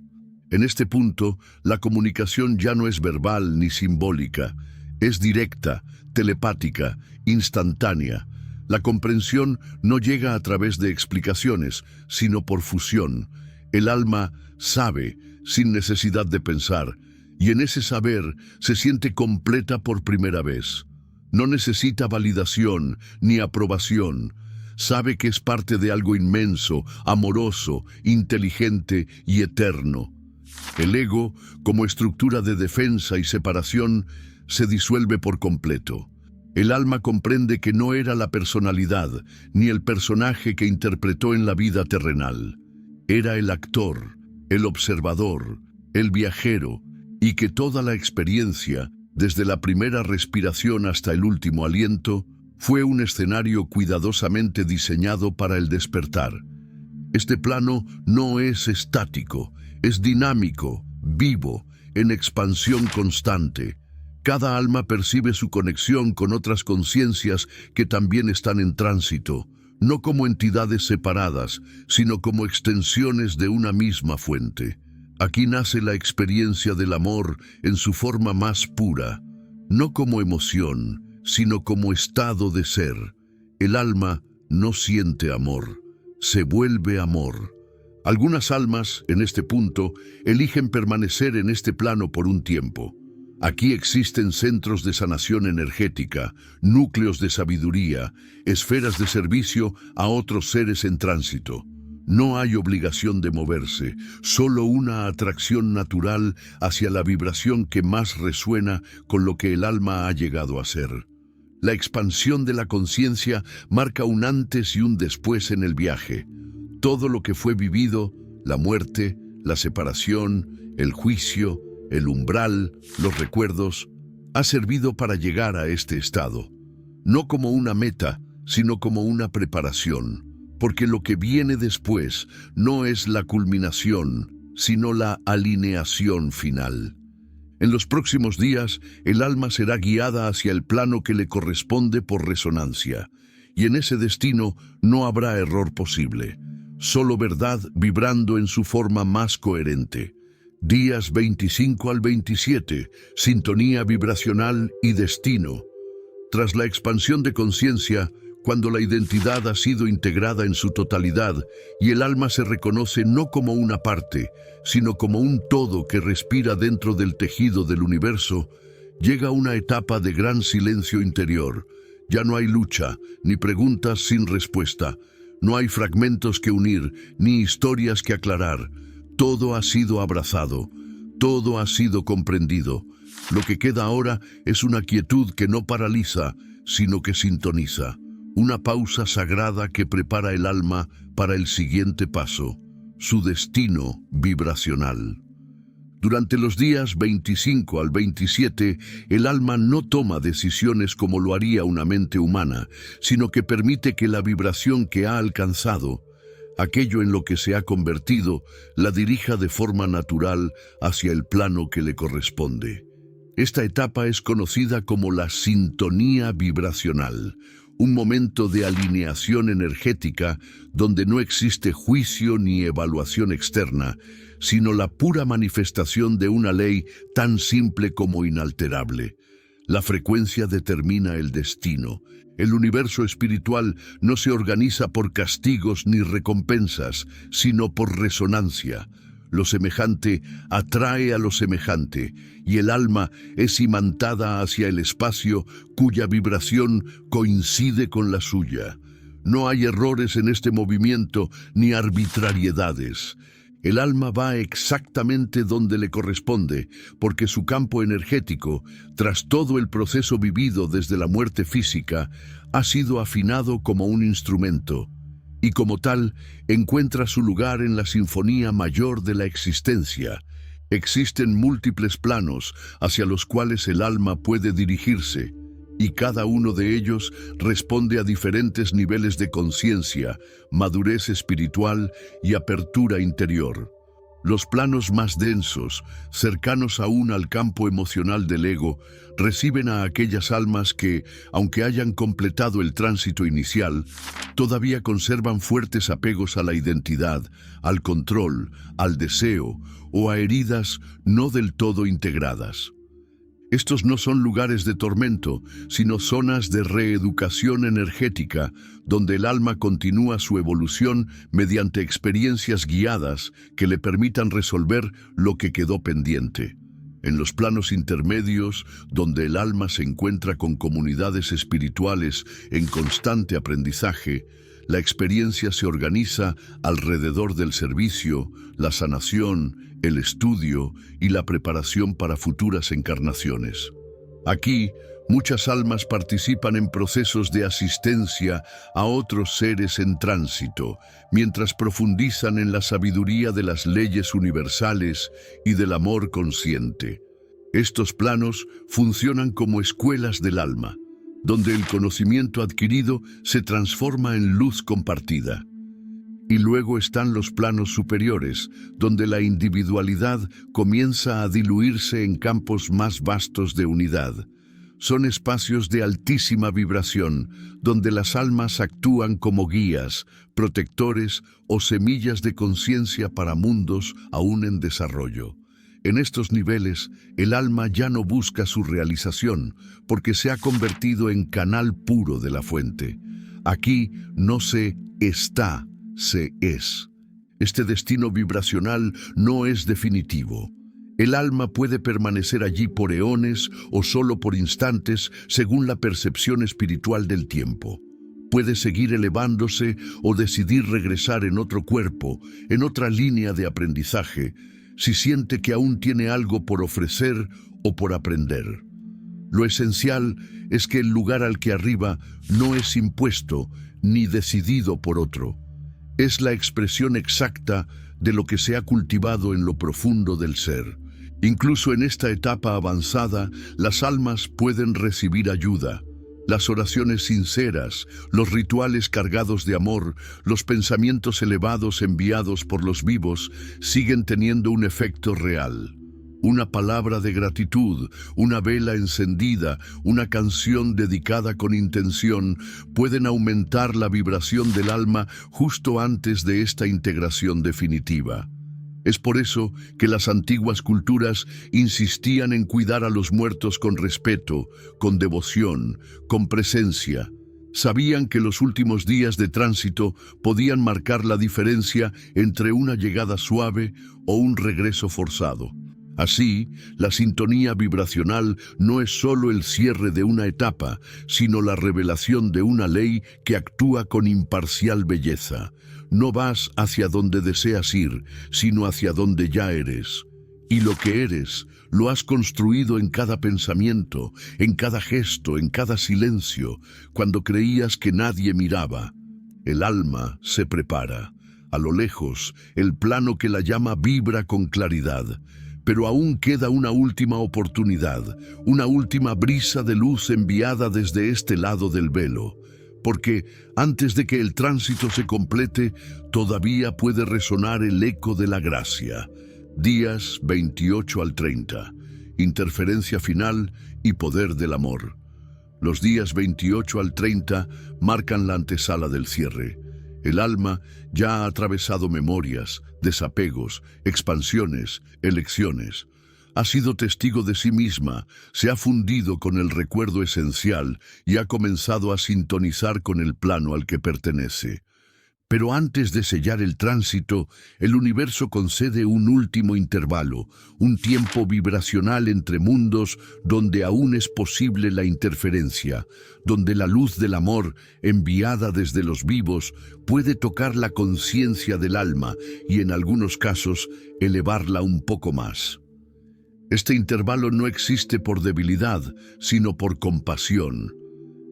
S1: En este punto, la comunicación ya no es verbal ni simbólica, es directa, telepática, instantánea. La comprensión no llega a través de explicaciones, sino por fusión. El alma sabe, sin necesidad de pensar, y en ese saber se siente completa por primera vez. No necesita validación ni aprobación. Sabe que es parte de algo inmenso, amoroso, inteligente y eterno. El ego, como estructura de defensa y separación, se disuelve por completo. El alma comprende que no era la personalidad, ni el personaje que interpretó en la vida terrenal. Era el actor, el observador, el viajero, y que toda la experiencia, desde la primera respiración hasta el último aliento, fue un escenario cuidadosamente diseñado para el despertar. Este plano no es estático, es dinámico, vivo, en expansión constante. Cada alma percibe su conexión con otras conciencias que también están en tránsito, no como entidades separadas, sino como extensiones de una misma fuente. Aquí nace la experiencia del amor en su forma más pura, no como emoción, sino como estado de ser. El alma no siente amor, se vuelve amor. Algunas almas, en este punto, eligen permanecer en este plano por un tiempo. Aquí existen centros de sanación energética, núcleos de sabiduría, esferas de servicio a otros seres en tránsito. No hay obligación de moverse, solo una atracción natural hacia la vibración que más resuena con lo que el alma ha llegado a ser. La expansión de la conciencia marca un antes y un después en el viaje. Todo lo que fue vivido, la muerte, la separación, el juicio, el umbral, los recuerdos, ha servido para llegar a este estado. No como una meta, sino como una preparación. Porque lo que viene después no es la culminación, sino la alineación final. En los próximos días, el alma será guiada hacia el plano que le corresponde por resonancia, y en ese destino no habrá error posible, solo verdad vibrando en su forma más coherente. Días 25 al 27, sintonía vibracional y destino. Tras la expansión de conciencia, cuando la identidad ha sido integrada en su totalidad y el alma se reconoce no como una parte, sino como un todo que respira dentro del tejido del universo, llega una etapa de gran silencio interior. Ya no hay lucha, ni preguntas sin respuesta. No hay fragmentos que unir, ni historias que aclarar. Todo ha sido abrazado, todo ha sido comprendido. Lo que queda ahora es una quietud que no paraliza, sino que sintoniza. Una pausa sagrada que prepara el alma para el siguiente paso, su destino vibracional. Durante los días 25 al 27, el alma no toma decisiones como lo haría una mente humana, sino que permite que la vibración que ha alcanzado, aquello en lo que se ha convertido, la dirija de forma natural hacia el plano que le corresponde. Esta etapa es conocida como la sintonía vibracional, un momento de alineación energética donde no existe juicio ni evaluación externa, sino la pura manifestación de una ley tan simple como inalterable. La frecuencia determina el destino. El universo espiritual no se organiza por castigos ni recompensas, sino por resonancia. Lo semejante atrae a lo semejante, y el alma es imantada hacia el espacio cuya vibración coincide con la suya. No hay errores en este movimiento ni arbitrariedades. El alma va exactamente donde le corresponde, porque su campo energético, tras todo el proceso vivido desde la muerte física, ha sido afinado como un instrumento, y como tal, encuentra su lugar en la sinfonía mayor de la existencia. Existen múltiples planos hacia los cuales el alma puede dirigirse, y cada uno de ellos responde a diferentes niveles de conciencia, madurez espiritual y apertura interior. Los planos más densos, cercanos aún al campo emocional del ego, reciben a aquellas almas que, aunque hayan completado el tránsito inicial, todavía conservan fuertes apegos a la identidad, al control, al deseo o a heridas no del todo integradas. Estos no son lugares de tormento, sino zonas de reeducación energética, donde el alma continúa su evolución mediante experiencias guiadas que le permitan resolver lo que quedó pendiente. En los planos intermedios, donde el alma se encuentra con comunidades espirituales en constante aprendizaje, la experiencia se organiza alrededor del servicio, la sanación, el estudio y la preparación para futuras encarnaciones. Aquí, muchas almas participan en procesos de asistencia a otros seres en tránsito, mientras profundizan en la sabiduría de las leyes universales y del amor consciente. Estos planos funcionan como escuelas del alma, donde el conocimiento adquirido se transforma en luz compartida. Y luego están los planos superiores, donde la individualidad comienza a diluirse en campos más vastos de unidad. Son espacios de altísima vibración, donde las almas actúan como guías, protectores o semillas de conciencia para mundos aún en desarrollo. En estos niveles, el alma ya no busca su realización, porque se ha convertido en canal puro de la fuente. Aquí no se está, se es. Este destino vibracional no es definitivo. El alma puede permanecer allí por eones o solo por instantes según la percepción espiritual del tiempo. Puede seguir elevándose o decidir regresar en otro cuerpo, en otra línea de aprendizaje, si siente que aún tiene algo por ofrecer o por aprender. Lo esencial es que el lugar al que arriba no es impuesto ni decidido por otro. Es la expresión exacta de lo que se ha cultivado en lo profundo del ser. Incluso en esta etapa avanzada, las almas pueden recibir ayuda. Las oraciones sinceras, los rituales cargados de amor, los pensamientos elevados enviados por los vivos siguen teniendo un efecto real. Una palabra de gratitud, una vela encendida, una canción dedicada con intención pueden aumentar la vibración del alma justo antes de esta integración definitiva. Es por eso que las antiguas culturas insistían en cuidar a los muertos con respeto, con devoción, con presencia. Sabían que los últimos días de tránsito podían marcar la diferencia entre una llegada suave o un regreso forzado. Así, la sintonía vibracional no es solo el cierre de una etapa, sino la revelación de una ley que actúa con imparcial belleza. No vas hacia donde deseas ir, sino hacia donde ya eres. Y lo que eres, lo has construido en cada pensamiento, en cada gesto, en cada silencio, cuando creías que nadie miraba. El alma se prepara. A lo lejos, el plano que la llama vibra con claridad. Pero aún queda una última oportunidad, una última brisa de luz enviada desde este lado del velo. Porque antes de que el tránsito se complete, todavía puede resonar el eco de la gracia. Días 28 al 30. Interferencia final y poder del amor. Los días 28 al 30 marcan la antesala del cierre. El alma ya ha atravesado memorias, desapegos, expansiones, elecciones. Ha sido testigo de sí misma, se ha fundido con el recuerdo esencial y ha comenzado a sintonizar con el plano al que pertenece. Pero antes de sellar el tránsito, el universo concede un último intervalo, un tiempo vibracional entre mundos donde aún es posible la interferencia, donde la luz del amor, enviada desde los vivos, puede tocar la conciencia del alma y en algunos casos elevarla un poco más. Este intervalo no existe por debilidad, sino por compasión.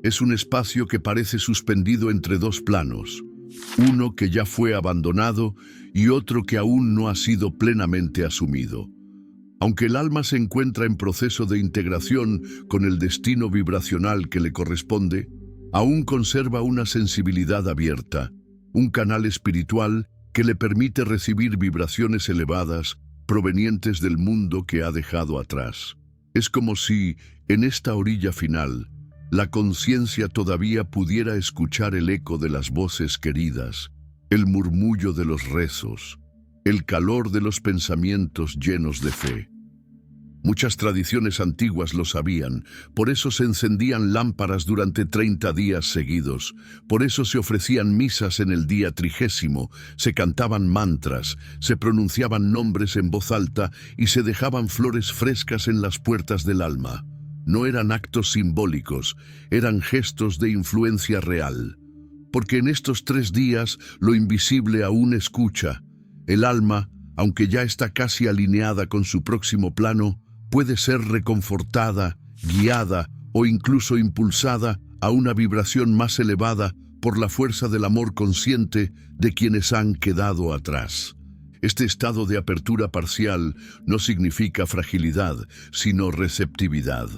S1: Es un espacio que parece suspendido entre dos planos. Uno que ya fue abandonado y otro que aún no ha sido plenamente asumido. Aunque el alma se encuentra en proceso de integración con el destino vibracional que le corresponde, aún conserva una sensibilidad abierta, un canal espiritual que le permite recibir vibraciones elevadas provenientes del mundo que ha dejado atrás. Es como si, en esta orilla final, la conciencia todavía pudiera escuchar el eco de las voces queridas, el murmullo de los rezos, el calor de los pensamientos llenos de fe. Muchas tradiciones antiguas lo sabían, por eso se encendían lámparas durante 30 días seguidos, por eso se ofrecían misas en el día 30, se cantaban mantras, se pronunciaban nombres en voz alta y se dejaban flores frescas en las puertas del alma. No eran actos simbólicos, eran gestos de influencia real. Porque en estos 3 días lo invisible aún escucha. El alma, aunque ya está casi alineada con su próximo plano, puede ser reconfortada, guiada o incluso impulsada a una vibración más elevada por la fuerza del amor consciente de quienes han quedado atrás. Este estado de apertura parcial no significa fragilidad, sino receptividad.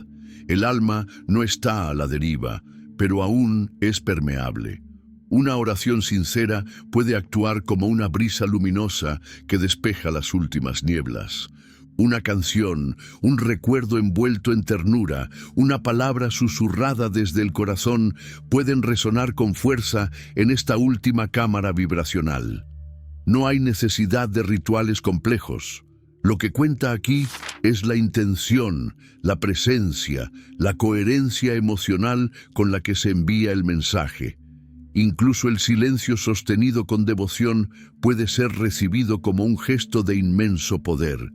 S1: El alma no está a la deriva, pero aún es permeable. Una oración sincera puede actuar como una brisa luminosa que despeja las últimas nieblas. Una canción, un recuerdo envuelto en ternura, una palabra susurrada desde el corazón pueden resonar con fuerza en esta última cámara vibracional. No hay necesidad de rituales complejos. Lo que cuenta aquí es la intención, la presencia, la coherencia emocional con la que se envía el mensaje. Incluso el silencio sostenido con devoción puede ser recibido como un gesto de inmenso poder.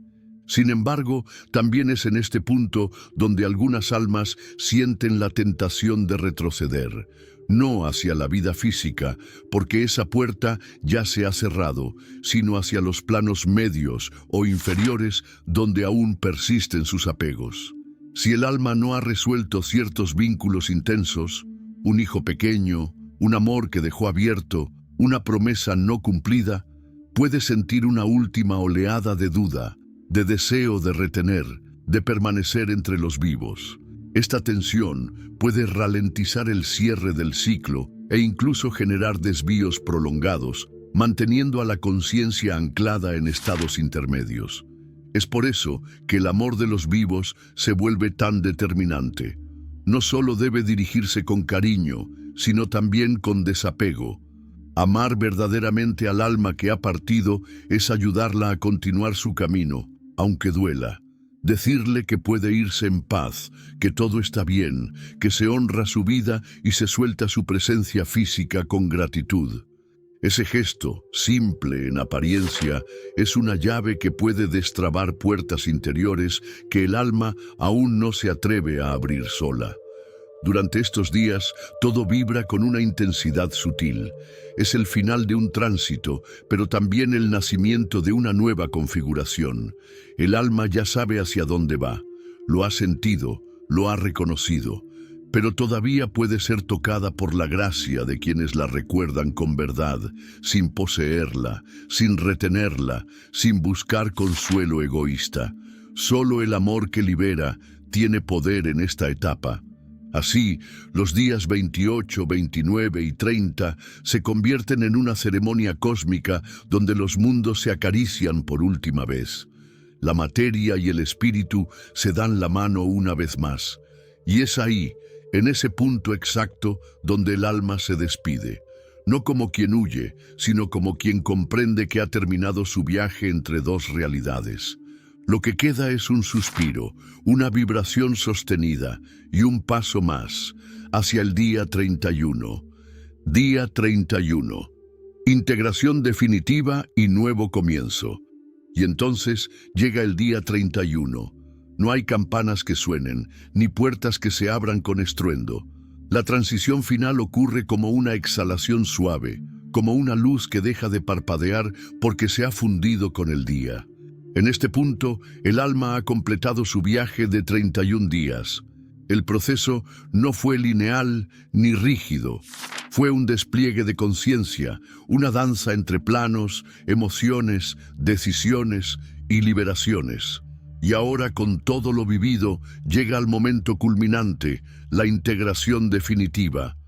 S1: Sin embargo, también es en este punto donde algunas almas sienten la tentación de retroceder. No hacia la vida física, porque esa puerta ya se ha cerrado, sino hacia los planos medios o inferiores donde aún persisten sus apegos. Si el alma no ha resuelto ciertos vínculos intensos, un hijo pequeño, un amor que dejó abierto, una promesa no cumplida, puede sentir una última oleada de duda, de deseo de retener, de permanecer entre los vivos. Esta tensión puede ralentizar el cierre del ciclo e incluso generar desvíos prolongados, manteniendo a la conciencia anclada en estados intermedios. Es por eso que el amor de los vivos se vuelve tan determinante. No solo debe dirigirse con cariño, sino también con desapego. Amar verdaderamente al alma que ha partido es ayudarla a continuar su camino, aunque duela. Decirle que puede irse en paz, que todo está bien, que se honra su vida y se suelta su presencia física con gratitud. Ese gesto, simple en apariencia, es una llave que puede destrabar puertas interiores que el alma aún no se atreve a abrir sola. Durante estos días, todo vibra con una intensidad sutil. Es el final de un tránsito, pero también el nacimiento de una nueva configuración. El alma ya sabe hacia dónde va. Lo ha sentido, lo ha reconocido, pero todavía puede ser tocada por la gracia de quienes la recuerdan con verdad, sin poseerla, sin retenerla, sin buscar consuelo egoísta. Solo el amor que libera tiene poder en esta etapa. Así, los días 28, 29 y 30 se convierten en una ceremonia cósmica donde los mundos se acarician por última vez. La materia y el espíritu se dan la mano una vez más. Y es ahí, en ese punto exacto, donde el alma se despide. No como quien huye, sino como quien comprende que ha terminado su viaje entre dos realidades. Lo que queda es un suspiro, una vibración sostenida y un paso más hacia el día 31. Día 31. Integración definitiva y nuevo comienzo. Y entonces llega el día 31. No hay campanas que suenen, ni puertas que se abran con estruendo. La transición final ocurre como una exhalación suave, como una luz que deja de parpadear porque se ha fundido con el día. En este punto, el alma ha completado su viaje de 31 días. El proceso no fue lineal ni rígido. Fue un despliegue de conciencia, una danza entre planos, emociones, decisiones y liberaciones. Y ahora, con todo lo vivido, llega el momento culminante, la integración definitiva.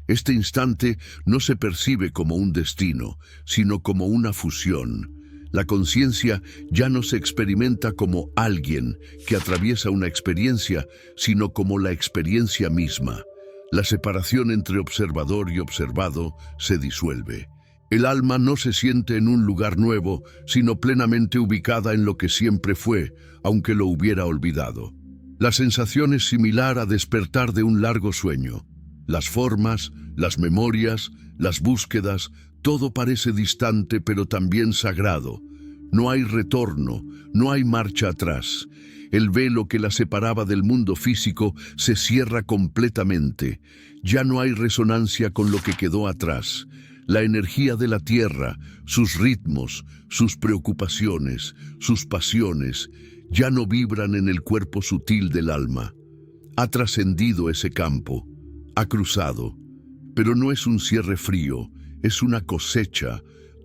S1: Este instante no se percibe como un destino, sino como una fusión. La conciencia ya no se experimenta como alguien que atraviesa una experiencia, sino como la experiencia misma. La separación entre observador y observado se disuelve. El alma no se siente en un lugar nuevo, sino plenamente ubicada en lo que siempre fue, aunque lo hubiera olvidado. La sensación es similar a despertar de un largo sueño. Las formas, las memorias, las búsquedas, todo parece distante pero también sagrado. No hay retorno, no hay marcha atrás. El velo que la separaba del mundo físico se cierra completamente. Ya no hay resonancia con lo que quedó atrás. La energía de la tierra, sus ritmos, sus preocupaciones, sus pasiones, ya no vibran en el cuerpo sutil del alma. Ha trascendido ese campo, ha cruzado, pero no es un cierre frío, es una cosecha.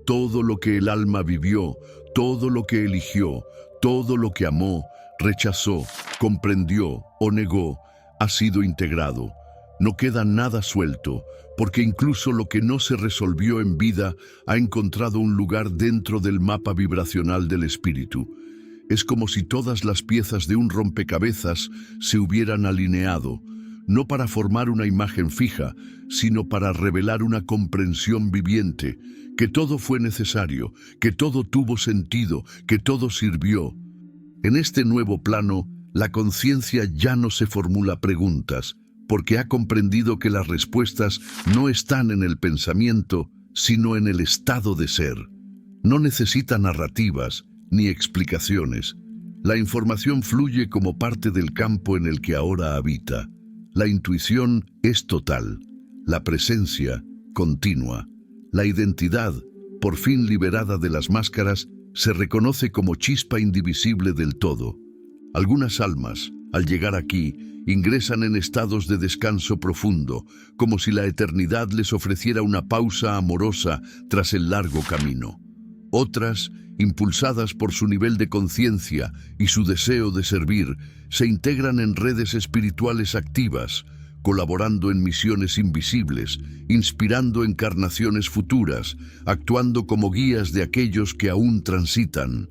S1: Todo lo que el alma vivió, todo lo que eligió, todo lo que amó, rechazó, comprendió o negó, ha sido integrado. No queda nada suelto, porque incluso lo que no se resolvió en vida ha encontrado un lugar dentro del mapa vibracional del espíritu. Es como si todas las piezas de un rompecabezas se hubieran alineado, no para formar una imagen fija, sino para revelar una comprensión viviente, que todo fue necesario, que todo tuvo sentido, que todo sirvió. En este nuevo plano, la conciencia ya no se formula preguntas, porque ha comprendido que las respuestas no están en el pensamiento, sino en el estado de ser. No necesita narrativas ni explicaciones. La información fluye como parte del campo en el que ahora habita. La intuición es total, la presencia continua. La identidad, por fin liberada de las máscaras, se reconoce como chispa indivisible del todo. Algunas almas, al llegar aquí, ingresan en estados de descanso profundo, como si la eternidad les ofreciera una pausa amorosa tras el largo camino. Otras, impulsadas por su nivel de conciencia y su deseo de servir, se integran en redes espirituales activas, colaborando en misiones invisibles, inspirando encarnaciones futuras, actuando como guías de aquellos que aún transitan.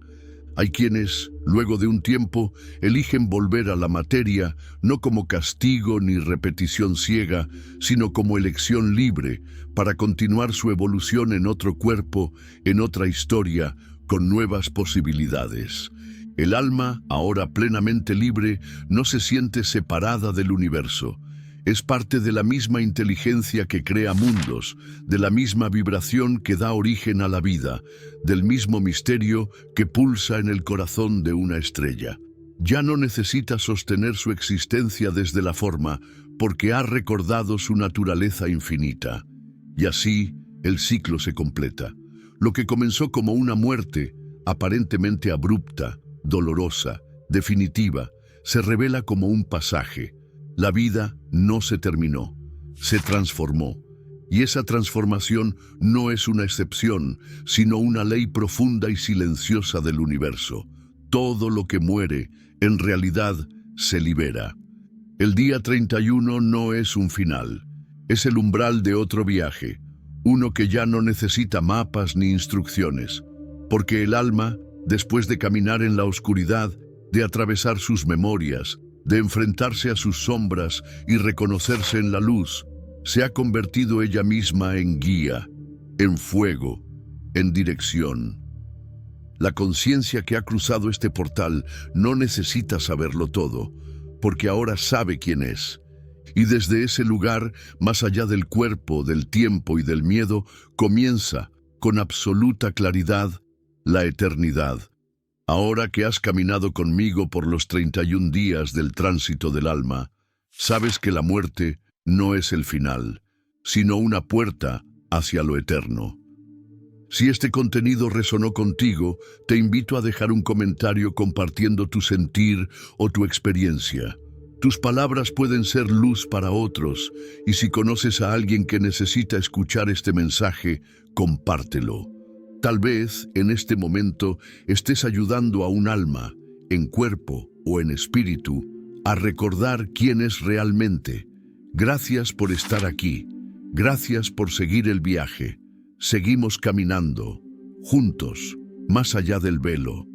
S1: Hay quienes, luego de un tiempo, eligen volver a la materia, no como castigo ni repetición ciega, sino como elección libre, para continuar su evolución en otro cuerpo, en otra historia, con nuevas posibilidades. El alma, ahora plenamente libre, no se siente separada del universo. Es parte de la misma inteligencia que crea mundos, de la misma vibración que da origen a la vida, del mismo misterio que pulsa en el corazón de una estrella. Ya no necesita sostener su existencia desde la forma, porque ha recordado su naturaleza infinita. Y así, el ciclo se completa. Lo que comenzó como una muerte, aparentemente abrupta, dolorosa, definitiva, se revela como un pasaje. La vida no se terminó, se transformó. Y esa transformación no es una excepción, sino una ley profunda y silenciosa del universo. Todo lo que muere, en realidad, se libera. El día 31 no es un final, es el umbral de otro viaje, uno que ya no necesita mapas ni instrucciones, porque el alma, después de caminar en la oscuridad, de atravesar sus memorias, de enfrentarse a sus sombras y reconocerse en la luz, se ha convertido ella misma en guía, en fuego, en dirección. La conciencia que ha cruzado este portal no necesita saberlo todo, porque ahora sabe quién es. Y desde ese lugar, más allá del cuerpo, del tiempo y del miedo, comienza, con absoluta claridad, la eternidad. Ahora que has caminado conmigo por los 31 días del tránsito del alma, sabes que la muerte no es el final, sino una puerta hacia lo eterno. Si este contenido resonó contigo, te invito a dejar un comentario compartiendo tu sentir o tu experiencia. Tus palabras pueden ser luz para otros, y si conoces a alguien que necesita escuchar este mensaje, compártelo. Tal vez, en este momento, estés ayudando a un alma, en cuerpo o en espíritu, a recordar quién es realmente. Gracias por estar aquí. Gracias por seguir el viaje. Seguimos caminando, juntos, más allá del velo.